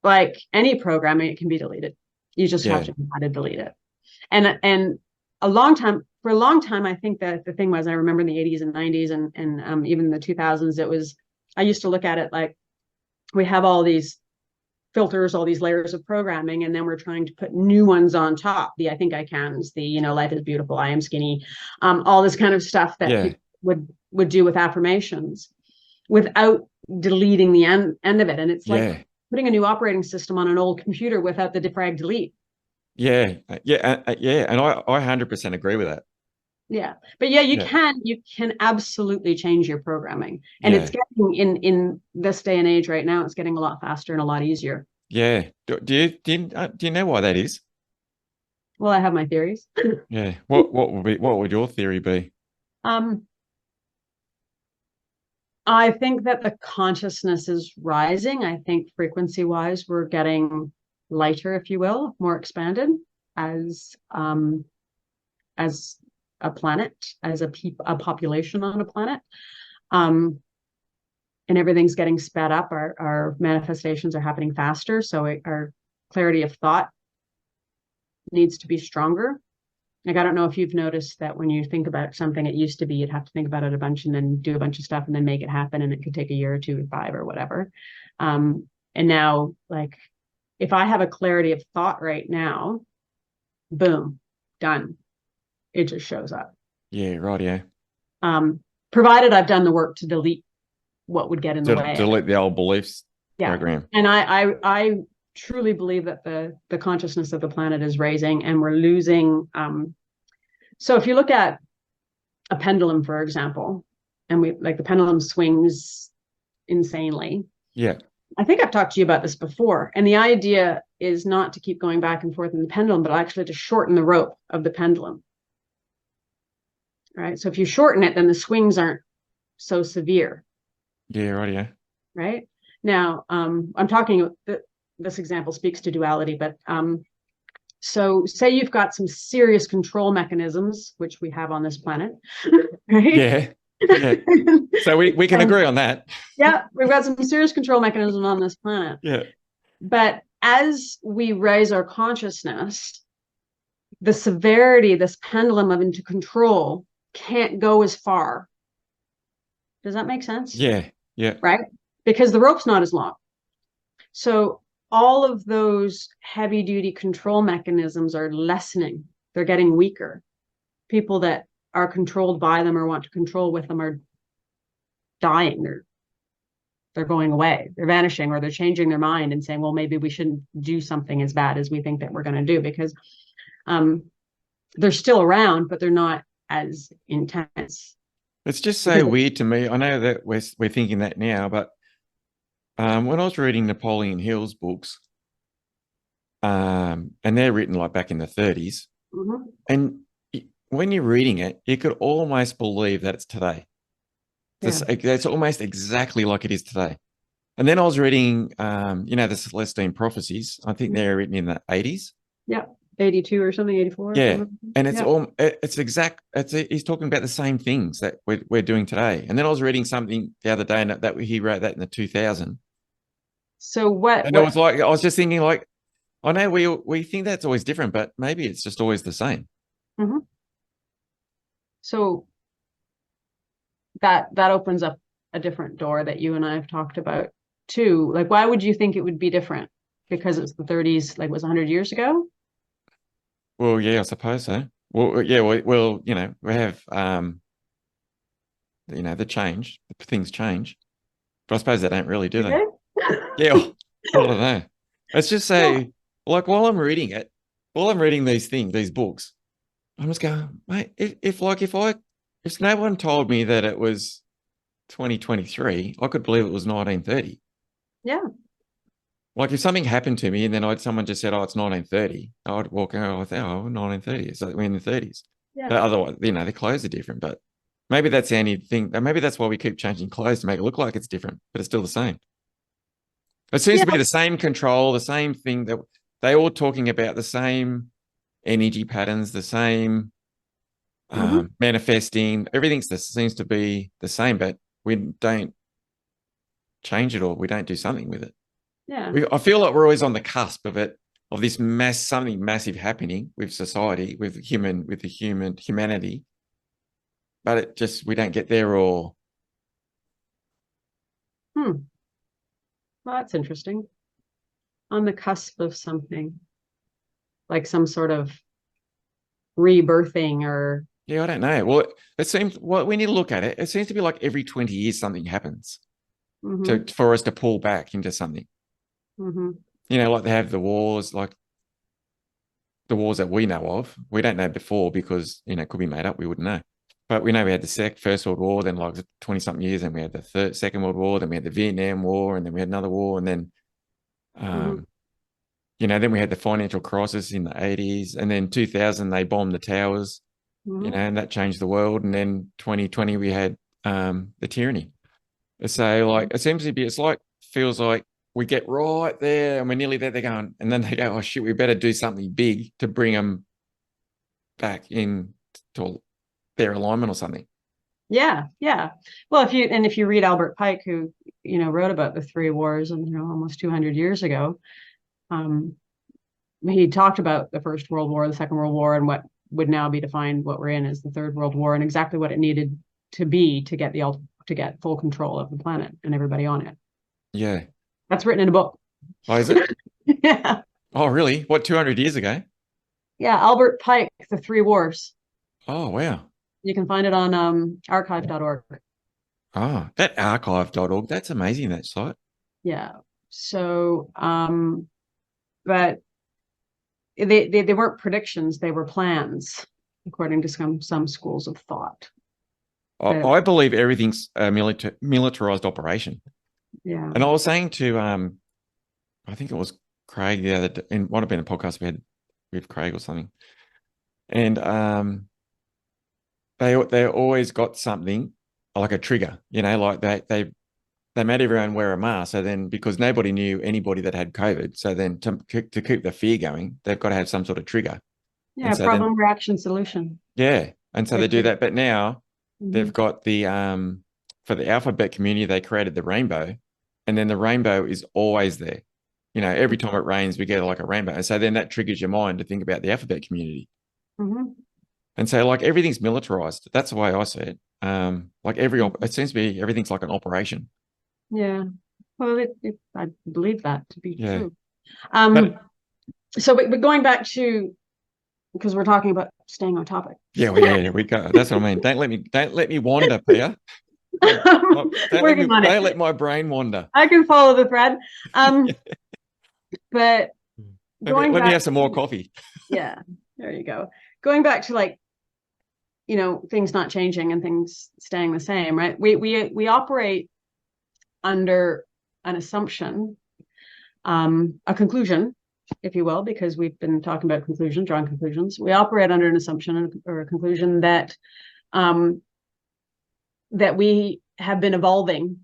like any programming, it can be deleted. You just have to know how to delete it. And for a long time, I think that the thing was, I remember in the 80s and 90s and even the 2000s, I used to look at it like we have all these filters, all these layers of programming, and then we're trying to put new ones on top. The I think I cans, the life is beautiful, I am skinny, all this kind of stuff that people would do with affirmations without deleting the end of it. And it's like putting a new operating system on an old computer without the defrag delete. And I 100% agree with that. But you can absolutely change your programming, and it's getting in this day and age right now, it's getting a lot faster and a lot easier. Do you know why that is? Well, I have my theories. What would your theory be? I think that the consciousness is rising. I think frequency wise we're getting lighter, if you will, more expanded as a planet, as a population on a planet, and everything's getting sped up. Our manifestations are happening faster, so our clarity of thought needs to be stronger. Like, I don't know if you've noticed that when you think about something, it used to be you'd have to think about it a bunch and then do a bunch of stuff and then make it happen, and it could take a year or 2 or 5 or whatever. And now, like, if I have a clarity of thought right now, boom, done. It just shows up. Provided I've done the work to delete what would get in the way. Delete the old beliefs program. And I truly believe that the consciousness of the planet is raising, and we're losing. So if you look at a pendulum, for example, and we like the pendulum swings insanely. Yeah. I think I've talked to you about this before. And the idea is not to keep going back and forth in the pendulum, but actually to shorten the rope of the pendulum. Right. So if you shorten it, then the swings aren't so severe. Yeah, right, yeah. Right. Now, I'm talking, this example speaks to duality, but so say you've got some serious control mechanisms, which we have on this planet, right? Yeah. Yeah. So we can agree on that. Yeah, we've got some serious control mechanisms on this planet. Yeah. But as we raise our consciousness, the severity, this pendulum of into control can't go as far. Does that make sense? Yeah. Yeah. Right? Because the rope's not as long. So all of those heavy duty control mechanisms are lessening. They're getting weaker. People that are controlled by them or want to control with them are dying. They're going away. They're vanishing, or they're changing their mind and saying, well, maybe we shouldn't do something as bad as we think that we're going to do, because they're still around, but they're not as intense. It's just so weird to me. I know that we're thinking that now, but when I was reading Napoleon Hill's books, and they're written like back in the 30s, and when you're reading it, you could almost believe that it's today. It's almost exactly like it is today. And then I was reading, the Celestine prophecies. I think they're written in the 80s. Yeah, 82 or something, 84. Yeah, and it's exact. He's talking about the same things that we're doing today. And then I was reading something the other day that he wrote that in the 2000. So what? And I was just thinking, like, I know we think that's always different, but maybe it's just always the same. So that opens up a different door that you and I have talked about too. Like, why would you think it would be different? Because it's the 30s, like it was 100 years ago? Well, yeah, I suppose so. Well, yeah, we have, the change, things change, but I suppose they don't really, do they? Yeah, I don't know. Let's just say, like, while I'm reading these things, these books, I'm just going, mate, if no one told me that it was 2023, I could believe it was 1930. Yeah. Like if something happened to me and then someone just said, oh, it's 1930, I would walk out, I think, oh, 1930. So we're in the 30s. Yeah. But otherwise, the clothes are different, but maybe that's the only thing. Maybe that's why we keep changing clothes to make it look like it's different, but it's still the same. It seems to be the same control, the same thing, that they all talking about the same energy patterns, the same manifesting. Everything seems to be the same, but we don't change it, or we don't do something with it. Yeah. I feel like we're always on the cusp of this something massive happening with society, with humanity, but we don't get there, or. Well, that's interesting. On the cusp of something, like some sort of rebirthing, or. Yeah, I don't know. Well, it seems, we need to look at it. It seems to be like every 20 years something happens for us to pull back into something. Like they have the wars, like the wars that we know of. We don't know before because, it could be made up. We wouldn't know. But we know we had the First World War, then like 20-something years, and we had the Second World War, then we had the Vietnam War, and then we had another war, and then, then we had the financial crisis in the 80s, and then 2000, they bombed the towers, and that changed the world. And then 2020, we had the tyranny. So like, it seems to be, feels like we get right there and we're nearly there. They're going, and then they go, oh shit, we better do something big to bring them back in to their alignment or something. Yeah. Well, if you read Albert Pike, who wrote about the three wars, and almost 200 years ago, he talked about the First World War, the Second World War, and what would now be defined, what we're in, as the Third World War, and exactly what it needed to be to get full control of the planet and everybody on it. Yeah, that's written in a book. Oh, is it? Yeah. Oh, really? What, 200 years ago? Yeah, Albert Pike, The Three Wars. Oh, wow. You can find it on archive.org. Oh, that archive.org, that's amazing, that site. Yeah. So but they weren't predictions, they were plans, according to some schools of thought. I believe everything's a militarized operation. Yeah. And I was saying to, I think it was Craig the other day, and it might have been a podcast we had with Craig or something. And they always got something like a trigger, like they made everyone wear a mask. So then, because nobody knew anybody that had COVID, so then to keep the fear going, they've got to have some sort of trigger. Yeah, so problem, reaction, solution. Yeah, and so they do that. But now they've got the for the alphabet community, they created the rainbow, and then the rainbow is always there. Every time it rains, we get like a rainbow, and so then that triggers your mind to think about the alphabet community. And so, like, everything's militarized. That's the way I see it. Like it seems to be everything's like an operation. Yeah. Well, I believe that to be true. So we're going back to, because we're talking about staying on topic. Yeah, we go. That's what I mean. Don't let me wander, Pia. Don't let my brain wander. I can follow the thread. But let me have some more coffee. Yeah, there you go. Going back to, like, things not changing and things staying the same, right? We operate under an assumption, a conclusion, if you will, because we've been talking about drawing conclusions. We operate under an assumption or a conclusion that that we have been evolving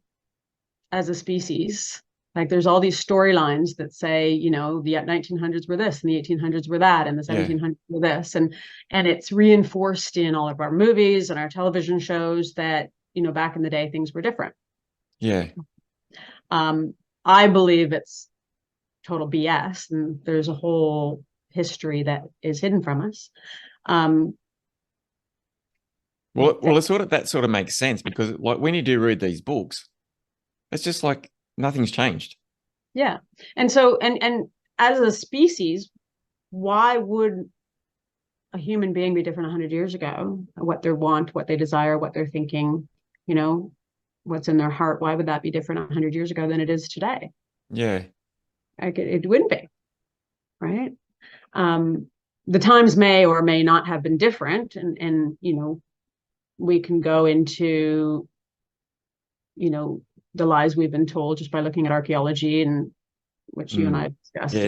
as a species. Like, there's all these storylines that say, the 1900s were this, and the 1800s were that, and the 1700s were this, and it's reinforced in all of our movies and our television shows that back in the day things were different. Yeah. I believe it's total BS, and there's a whole history that is hidden from us. Well, that sort of makes sense, because, like, when you do read these books, it's just like nothing's changed. Yeah. And so, and as a species, why would a human being be different 100 years ago? What they want, what they desire, what they're thinking, what's in their heart, why would that be different 100 years ago than it is today? Yeah. Like, it wouldn't be, right? The times may or may not have been different, and we can go into the lies we've been told just by looking at archaeology, and which you and I discussed. I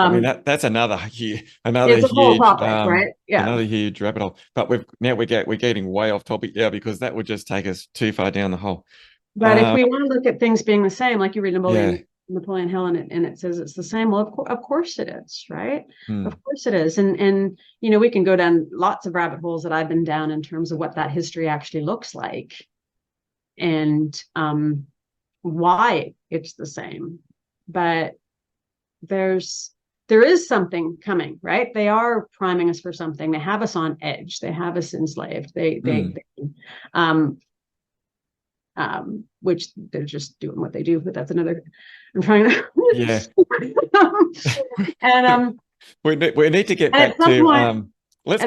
mean, that's another huge topic, right? Yeah, another huge rabbit hole. But we're getting way off topic now, because that would just take us too far down the hole. But if we want to look at things being the same, like you read Napoleon Hill, and it says it's the same. Well, of course it is, right? Of course it is, and we can go down lots of rabbit holes that I've been down in terms of what that history actually looks like, and why it's the same. But there is something coming, right? They are priming us for something. They have us on edge. They have us enslaved. Which they're just doing what they do, but that's another. I'm trying to. And we need to get back to let's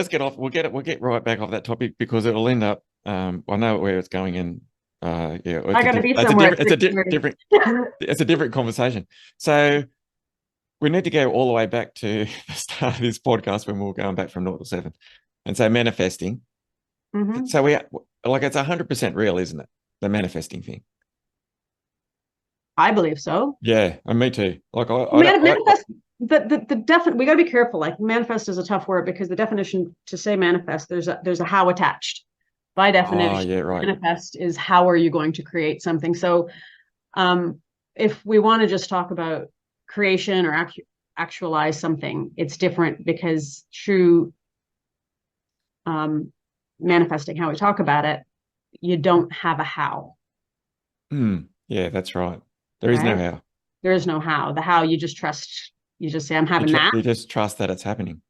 get off. We'll get right back off that topic, because it'll end up. I know where it's going, and I gotta be somewhere. It's a different conversation. So we need to go all the way back to the start of this podcast, when we were going back from 0 to 7, and so manifesting. So it's 100% real, isn't it? The manifesting thing. I believe so. Yeah, and me too. Like, manifest. We got to be careful. Like, manifest is a tough word, because the definition to say manifest, there's a how attached. By definition, manifest is how are you going to create something. So, if we want to just talk about creation or actualize something, it's different, because true manifesting, how we talk about it, you don't have a how. Yeah, that's right. There is no how. There is no how. The how, you just trust. You just say, I'm having that. You just trust that it's happening.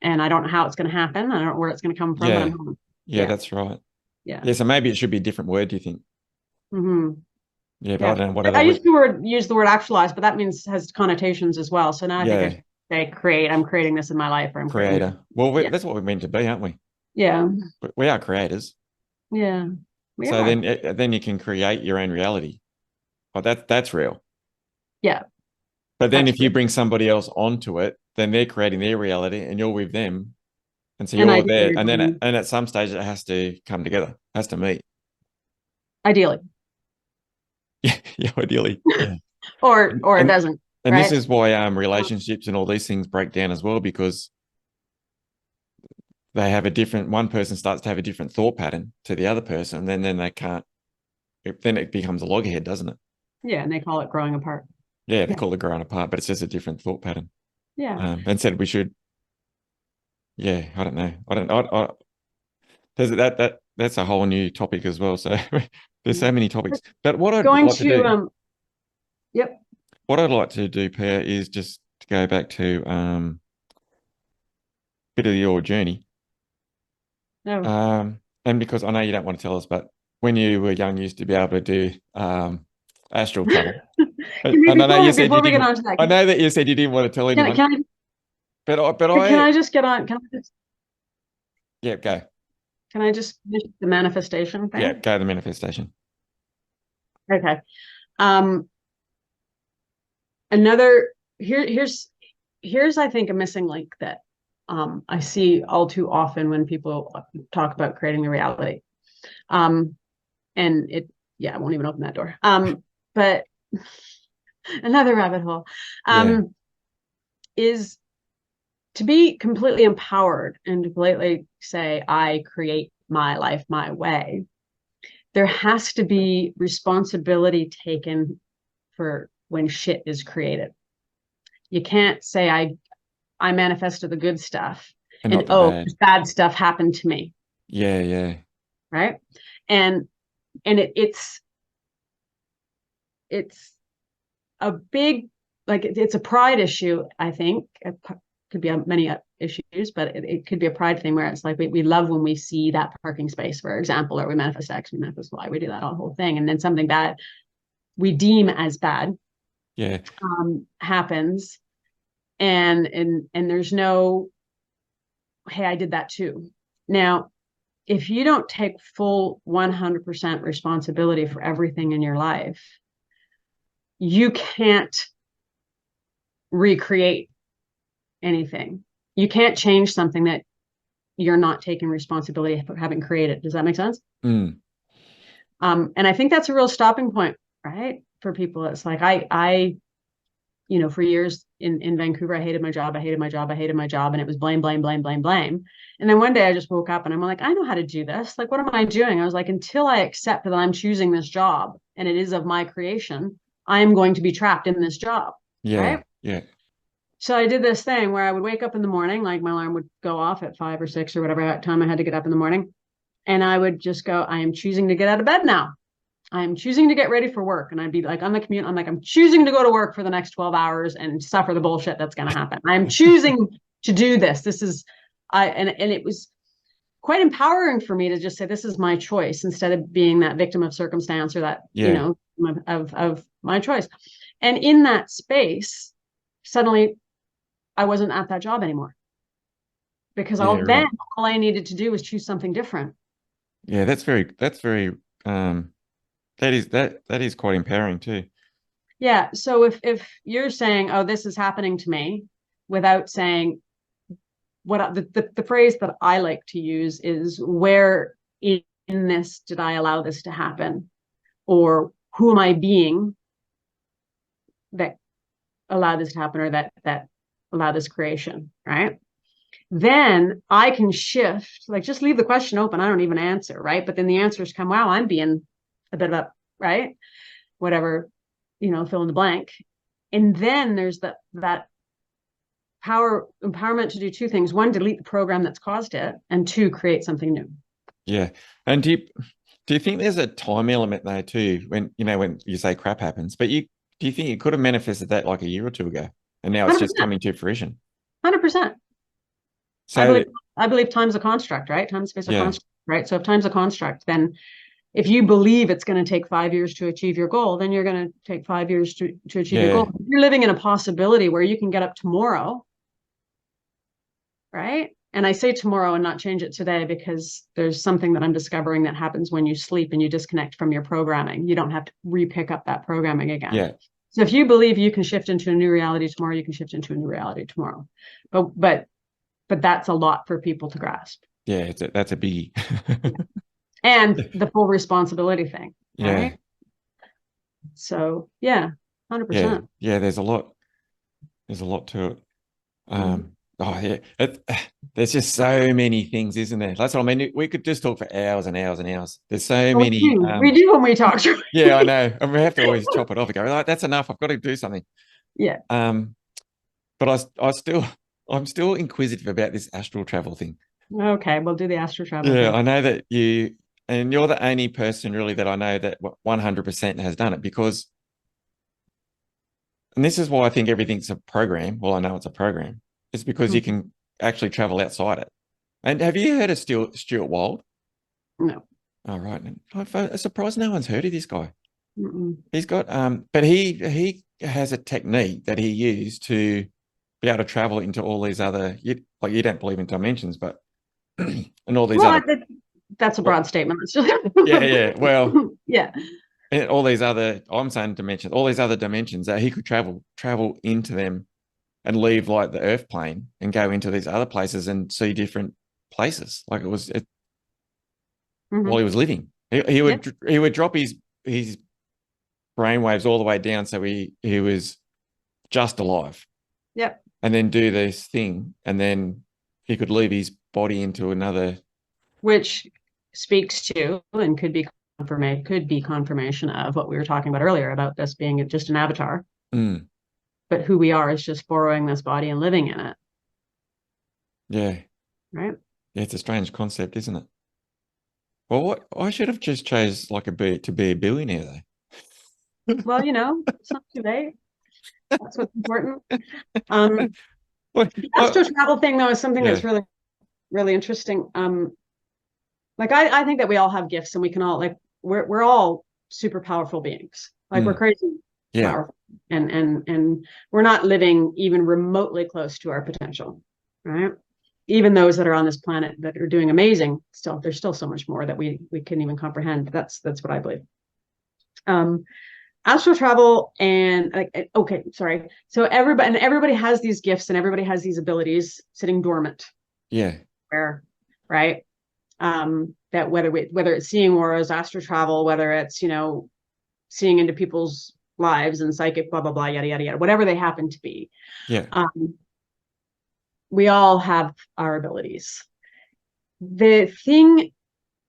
And I don't know how it's going to happen. I don't know where it's going to come from. Yeah. But I'm home. Yeah, that's right. Yeah. So maybe it should be a different word, do you think? Yeah, but I don't know what I used to use the word actualize, but that has connotations as well. So now I think I say create. I'm creating this in my life, or I'm creator. Well, that's what we're meant to be, aren't we? Yeah. We are creators. Yeah. So then you can create your own reality. Oh, that's real. Yeah. But then That's if you true. bring somebody else onto it, then they're creating their reality and you're with them. And so And you're ideally, there. you're And then going, and at some stage it has to come together, has to meet. ideally, Yeah, yeah, ideally. Yeah. or it And doesn't, and this right? is why relationships and all these things break down as well, because they have a different one person starts to have a different thought pattern to the other person, and then they can't then it becomes a loggerhead, doesn't it? Yeah, and they call it growing apart. Yeah, they Yeah, call it growing apart, but it's just a different thought pattern. yeah. And said we should, yeah, I don't know. There's that's a whole new topic as well. So there's so many topics. But what I'd Going like to to do, yep. what I'd like to do, Per, is just to go back to bit of your journey. No. And because I know you don't want to tell us, but when you were young, you used to be able to do astral travel. Can we And I know you said you before we get didn't. on to that, I know that you said you didn't want to tell can, anyone, can but can I I just get on? yeah, go. Can I just finish the manifestation Yeah, thing? go to the manifestation. Okay. Um, another here's I think a missing link that I see all too often when people talk about creating the reality. Um, and it yeah, I won't even open that door. But another rabbit hole Yeah, is to be completely empowered and to completely say, I create my life my way. There has to be responsibility taken for when shit is created. You can't say I manifested the good stuff and and not the oh, bad. bad stuff happened to me, Yeah, yeah, right? And it's a big like it's a pride issue. I think it could be many issues, but it could be a pride thing where it's like we love when we see that parking space, for example, or we manifest X, we manifest Y, we do that whole thing, and then something bad we deem as bad yeah, happens, and there's no hey, I did that too. Now, if you don't take full 100% responsibility for everything in your life, you can't recreate anything. You can't change something that you're not taking responsibility for having created. Does that make sense? mm, And I think that's a real stopping point, right? For people. It's like for years in Vancouver, I hated my job, I hated my job, I hated my job. And it was blame, blame, blame, blame, blame. And then one day I just woke up and I'm like, I know how to do this. Like, what am I doing? I was like, until I accept that I'm choosing this job and it is of my creation, I'm going to be trapped in this job. yeah, Right. yeah, So I did this thing where I would wake up in the morning, like my alarm would go off at 5 or 6 or whatever time I had to get up in the morning. And I would just go, I am choosing to get out of bed now. I'm choosing to get ready for work. And I'd be like on the commute, I'm like, I'm choosing to go to work for the next 12 hours and suffer the bullshit that's going to happen. I'm choosing to do this. And it was quite empowering for me to just say, this is my choice instead of being that victim of circumstance or that, yeah, of my choice. And in that space, suddenly I wasn't at that job anymore because yeah, right. all I needed to do was choose something different. Yeah, that's very that is quite empowering too. Yeah. So if you're saying, oh, this is happening to me without saying the phrase that I like to use is where in this did I allow this to happen? Or who am I being that allowed this to happen or that allowed this creation, right? Then I can shift, like just leave the question open. I don't even answer, right? But then the answers come, wow, I'm being a bit of a right, whatever, fill in the blank. And then there's that empowerment to do two things: one, delete the program that's caused it, and two, create something new. Yeah. And do you think there's a time element there too when you say crap happens, but do you think you could have manifested that like a year or two ago and now it's just 100%. coming to fruition? 100%. I So believe I believe time's a construct, right? Time, space, are yeah, construct, right? So if time's a construct, then if you believe it's going to take 5 years to achieve your goal, then you're going to take 5 years to achieve your yeah, goal. If you're living in a possibility where you can get up tomorrow, right? And I say tomorrow and not change it today because there's something that I'm discovering that happens when you sleep and you disconnect from your programming. You don't have to re-pick up that programming again. yeah. So if you believe you can shift into a new reality tomorrow, you can shift into a new reality tomorrow. But that's a lot for people to grasp. Yeah, that's a biggie. And the full responsibility thing, Yeah, right? So yeah, yeah, 100%. yeah. There's a lot. There's a lot to it. Mhm. Oh yeah, there's just so many things, isn't there? That's what I mean. We could just talk for hours and hours and hours. There's so Well, many. we do when we talk. Yeah, I know. And we have to always chop it off and go, like, that's enough. I've got to do something. Yeah. Um, but I still, I'm still inquisitive about this astral travel thing. Okay, we'll do the astral travel Yeah, thing. I know that and you're the only person really that I know that 100% has done it because, and this is why I think everything's a program. Well, I know it's a program. It's because you Mhm. can actually travel outside it. And have you heard of Stuart Wild? No. Oh, right. I'm surprised no one's heard of this guy. Mm-mm. He's got, but he has a technique that he used to be able to travel into all these other, like you don't believe in dimensions, but and all these Well, other, that's a well, broad statement. That's just yeah, yeah. Well, yeah. and all these other, I'm saying dimensions, all these other dimensions that he could travel into them and leave like the Earth plane and go into these other places and see different places. Like while he Hmm. was living, Yeah. he would drop his brainwaves all the way down, so he was just alive, Yeah. and then do this thing, and then he could leave his body into another. Which speaks to and could be confirmation of what we were talking about earlier about this being just an avatar, Mm, but who we are is just borrowing this body and living in it, yeah, right? yeah, it's a strange concept, isn't it? Well, what I should have just chose like to be a billionaire Well, it's not too late. That's what's important. though. What? The astral travel thing, though, is something Yeah. that's really, really interesting. Like I think that we all have gifts, and we can all like we're all super powerful beings. Like we're Mm, crazy yeah. powerful, and we're not living even remotely close to our potential, right? Even those that are on this planet that are doing amazing, still there's still so much more that we couldn't even comprehend. That's what I believe. Um, Astral travel and like okay, sorry. So everybody has these gifts and everybody has these abilities sitting dormant, Yeah. where right? That whether it's seeing auras, astral travel, whether it's seeing into people's lives and psychic, blah blah blah, yada yada yada, whatever they happen to be. Yeah. Um, we all have our abilities. The thing,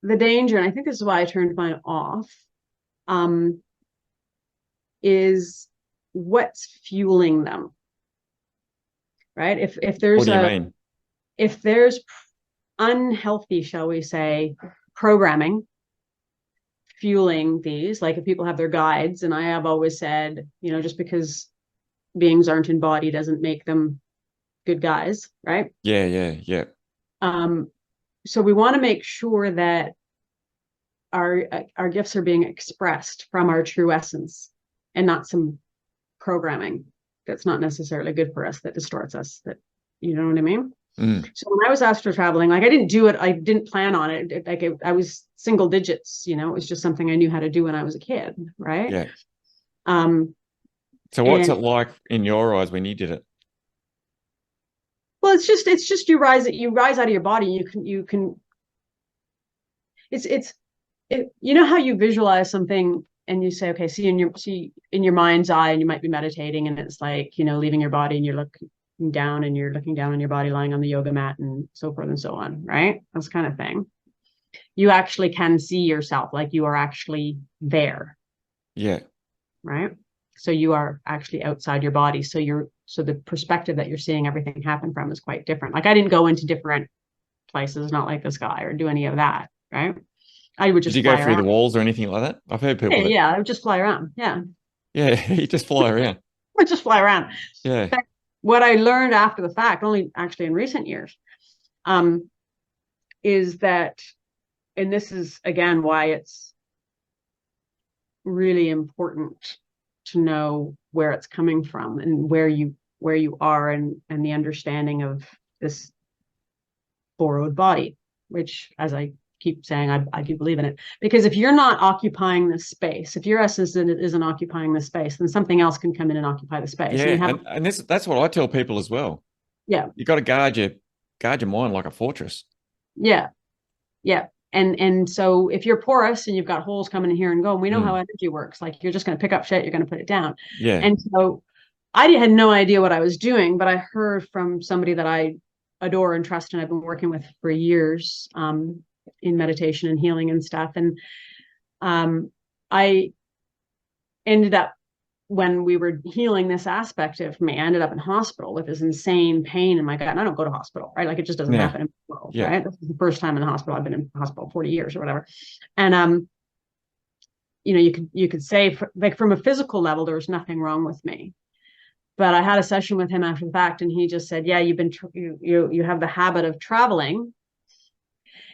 the danger, and I think this is why I turned mine off, um, is what's fueling them, right? What do you mean? If there's unhealthy, shall we say, programming fueling these, like if people have their guides, and I have always said, just because beings aren't in body doesn't make them good guys, right? Yeah. Yeah. Yeah. um so we want to make sure that our gifts are being expressed from our true essence and not some programming that's not necessarily good for us, that distorts us, that you know what I mean. Mm, So when I was astral traveling, like I didn't do it, I didn't plan on it. Like I was single digits, it was just something I knew how to do when I was a kid, right? yeah. Um, So what's and it like in your eyes when you did it? well, it's just you rise out of your body. You can you know how you visualize something and you say, okay, see in your mind's eye, and you might be meditating, and it's like leaving your body, and you're looking down, and you're looking down on your body lying on the yoga mat, and so forth and so on, right? That's kind of thing. You actually can see yourself, like you are actually there, Yeah. right? So you are actually outside your body. So the perspective that you're seeing everything happen from is quite different. Like I didn't go into different places, not like this guy, or do any of that, right? I would Did just you go fly through the around. walls or anything like that? I've heard Yeah, people that, yeah, I would just fly around. Yeah, yeah, you just fly around. I would just fly around. Yeah. In fact, what I learned after the fact, only actually in recent years, um, is that, and this is again why it's really important to know where it's coming from and where you are, and the understanding of this borrowed body, which, as I keep saying I do believe in it, because if you're not occupying this space, if your essence isn't occupying the space, then something else can come in and occupy the space. Yeah, And we have, and that's what I tell people as well. yeah, You got to guard your mind like a fortress. yeah, yeah. And so if you're porous and you've got holes coming in here and going, we know how energy works. Like you're just going to pick up shit, you're going to put it down. Yeah. And so I had no idea what I was doing, but I heard from somebody that I adore and trust and I've been working with for years in meditation and healing and stuff. And I ended up, when we were healing this aspect of me, I ended up in hospital with this insane pain in my gut. And I don't go to hospital, right? Like it just doesn't happen in the world, right? This is the first time in the hospital. I've been in hospital 40 years or whatever. And you could say, like, from a physical level, there was nothing wrong with me. But I had a session with him after the fact, and he just said, yeah, you have the habit of traveling.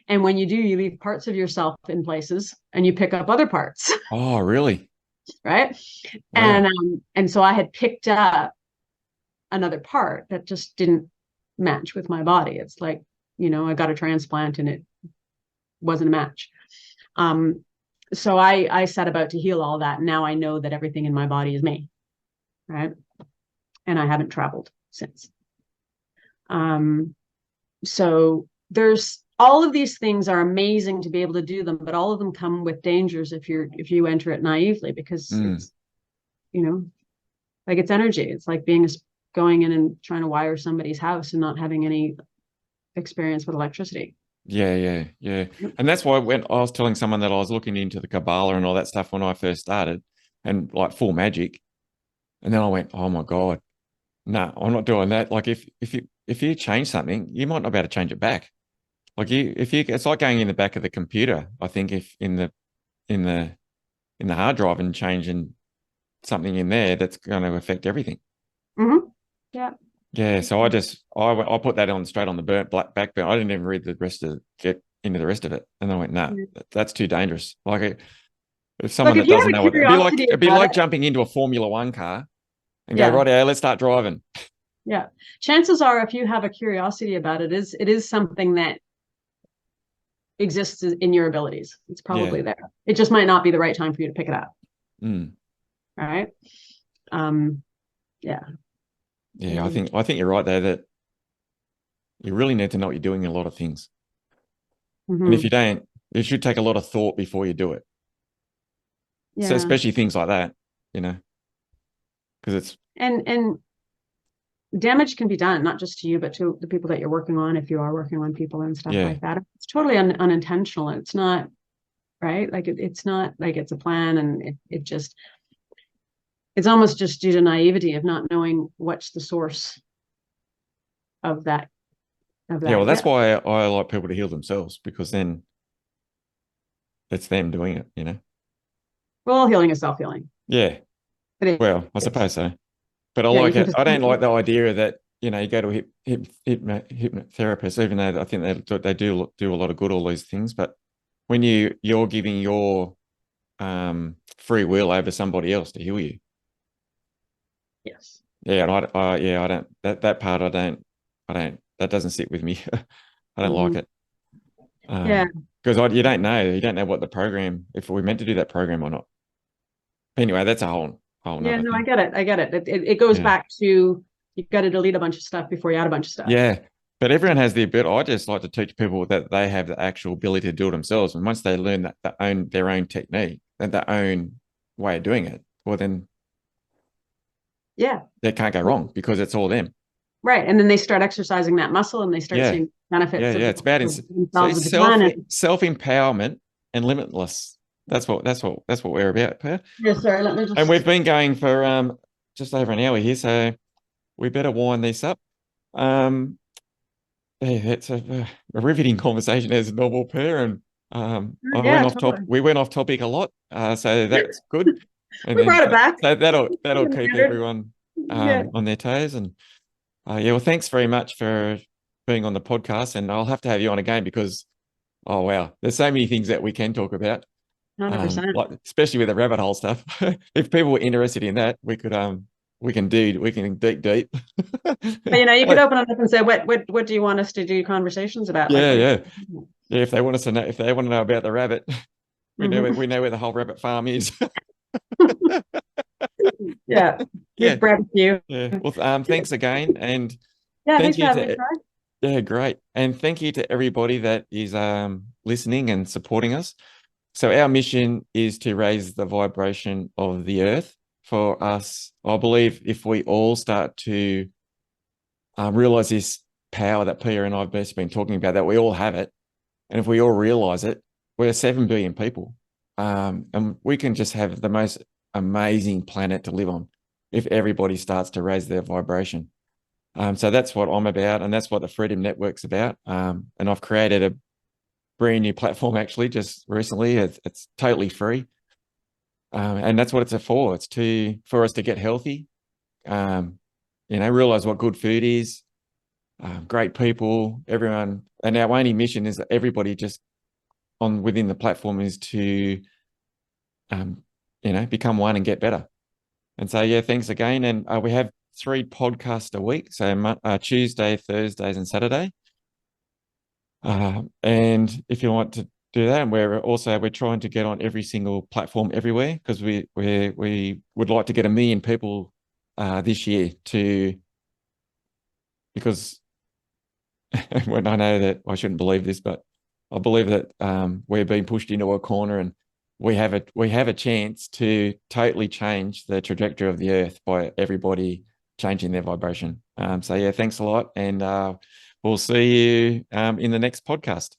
And when you do, you leave parts of yourself in places and you pick up other parts. Oh, really? Right. Wow. And so I had picked up another part that just didn't match with my body. It's like, I got a transplant and it wasn't a match. So I set about to heal all that. Now I know that everything in my body is me. Right. And I haven't traveled since. So there's all of these things are amazing to be able to do them, but all of them come with dangers if you enter it naively, because it's, like it's energy. It's like going in and trying to wire somebody's house and not having any experience with electricity. Yeah. And that's why when I was telling someone that I was looking into the Kabbalah and all that stuff when I first started, and like full magic, and then I went, oh my God, no, I'm not doing that. Like if you change something, you might not be able to change it back. Like it's like going in the back of the computer. I think if in the hard drive and changing something in there, that's going to affect everything. Mm-hmm. Yeah. Yeah. So I put that on straight on the back burner. I didn't even read the rest of get into the rest of it, and I went, nah, that's too dangerous. Like if someone that doesn't know what it'd be like jumping into a Formula One car and go, right, let's start driving. Yeah. Chances are, if you have a curiosity about it is something that exists in your abilities. It's probably there. It just might not be the right time for you to pick it up. All right. Yeah. I think you're right there, that you really need to know what you're doing in a lot of things. And if you don't, it should take a lot of thought before you do it. Yeah. So especially things like that, because it's and damage can be done, not just to you, but to the people that you're working on, if you are working on people and stuff like that. It's totally unintentional. It's not, right? Like it's not like it's a plan, and it's almost just due to naivety of not knowing what's the source of that. Yeah, well, that's why I like people to heal themselves, because then it's them doing it, Well, healing is self-healing. Yeah. Well, I suppose so. But I like it. I don't like the idea that, you go to a hypnotherapist, even though I think they do a lot of good, all these things. But when you're giving your free will over somebody else to heal you. Yes. Yeah, and I don't that part. I don't that doesn't sit with me. I don't like it. Because you don't know what the program, if we're meant to do that program or not. Anyway, that's a whole yeah, no, thing. I get it. It goes back to, you've got to delete a bunch of stuff before you add a bunch of stuff. Yeah, but everyone has the ability. I just like to teach people that they have the actual ability to do it themselves, and once they learn their own technique and their own way of doing it, well then, they can't go wrong, because it's all them. Right, and then they start exercising that muscle, and they start seeing benefits. It's about self-empowerment and limitless. That's what we're about, Pia. Yeah, sorry, let me just... And we've been going for just over an hour here, so we better wind this up. It's a riveting conversation as a normal pair, and we went off topic a lot, so that's good. And we brought it back. So that'll keep everyone on their toes. And well, thanks very much for being on the podcast, and I'll have to have you on again, because oh wow, there's so many things that we can talk about. 100%. Like, especially with the rabbit hole stuff. If people were interested in that, we can dig deep. But, you could open it up and say, what do you want us to do conversations about? Yeah. Yeah, if they want us to know, if they want to know about the rabbit, we know Mhm. we know where the whole rabbit farm is. Yeah, Yeah, we've bred a few. yeah. Well, thanks again, and Yeah, thank thanks for you having me, to Troy. yeah, great, and thank you to everybody that is listening and supporting us. So our mission is to raise the vibration of the earth for us. I believe if we all start to realize this power that Pia and I have been talking about, that we all have it, and if we all realize it, we're 7 billion people, and we can just have the most amazing planet to live on if everybody starts to raise their vibration. So that's what I'm about, and that's what the Freedom Network's about. And I've created a brand new platform actually just recently. It's totally free, and that's what it's for. It's for us to get healthy, realize what good food is, great people, everyone. And our only mission is that everybody just on within the platform is to, become one and get better. And so, yeah, thanks again. And we have 3 podcasts a week. So Tuesday, Thursdays, and Saturday. And if you want to do that, and we're trying to get on every single platform everywhere, because we would like to get 1 million people this year because when I know that I shouldn't believe this, but I believe that we're being pushed into a corner, and we have a chance to totally change the trajectory of the earth by everybody changing their vibration. So yeah, thanks a lot, and we'll see you in the next podcast.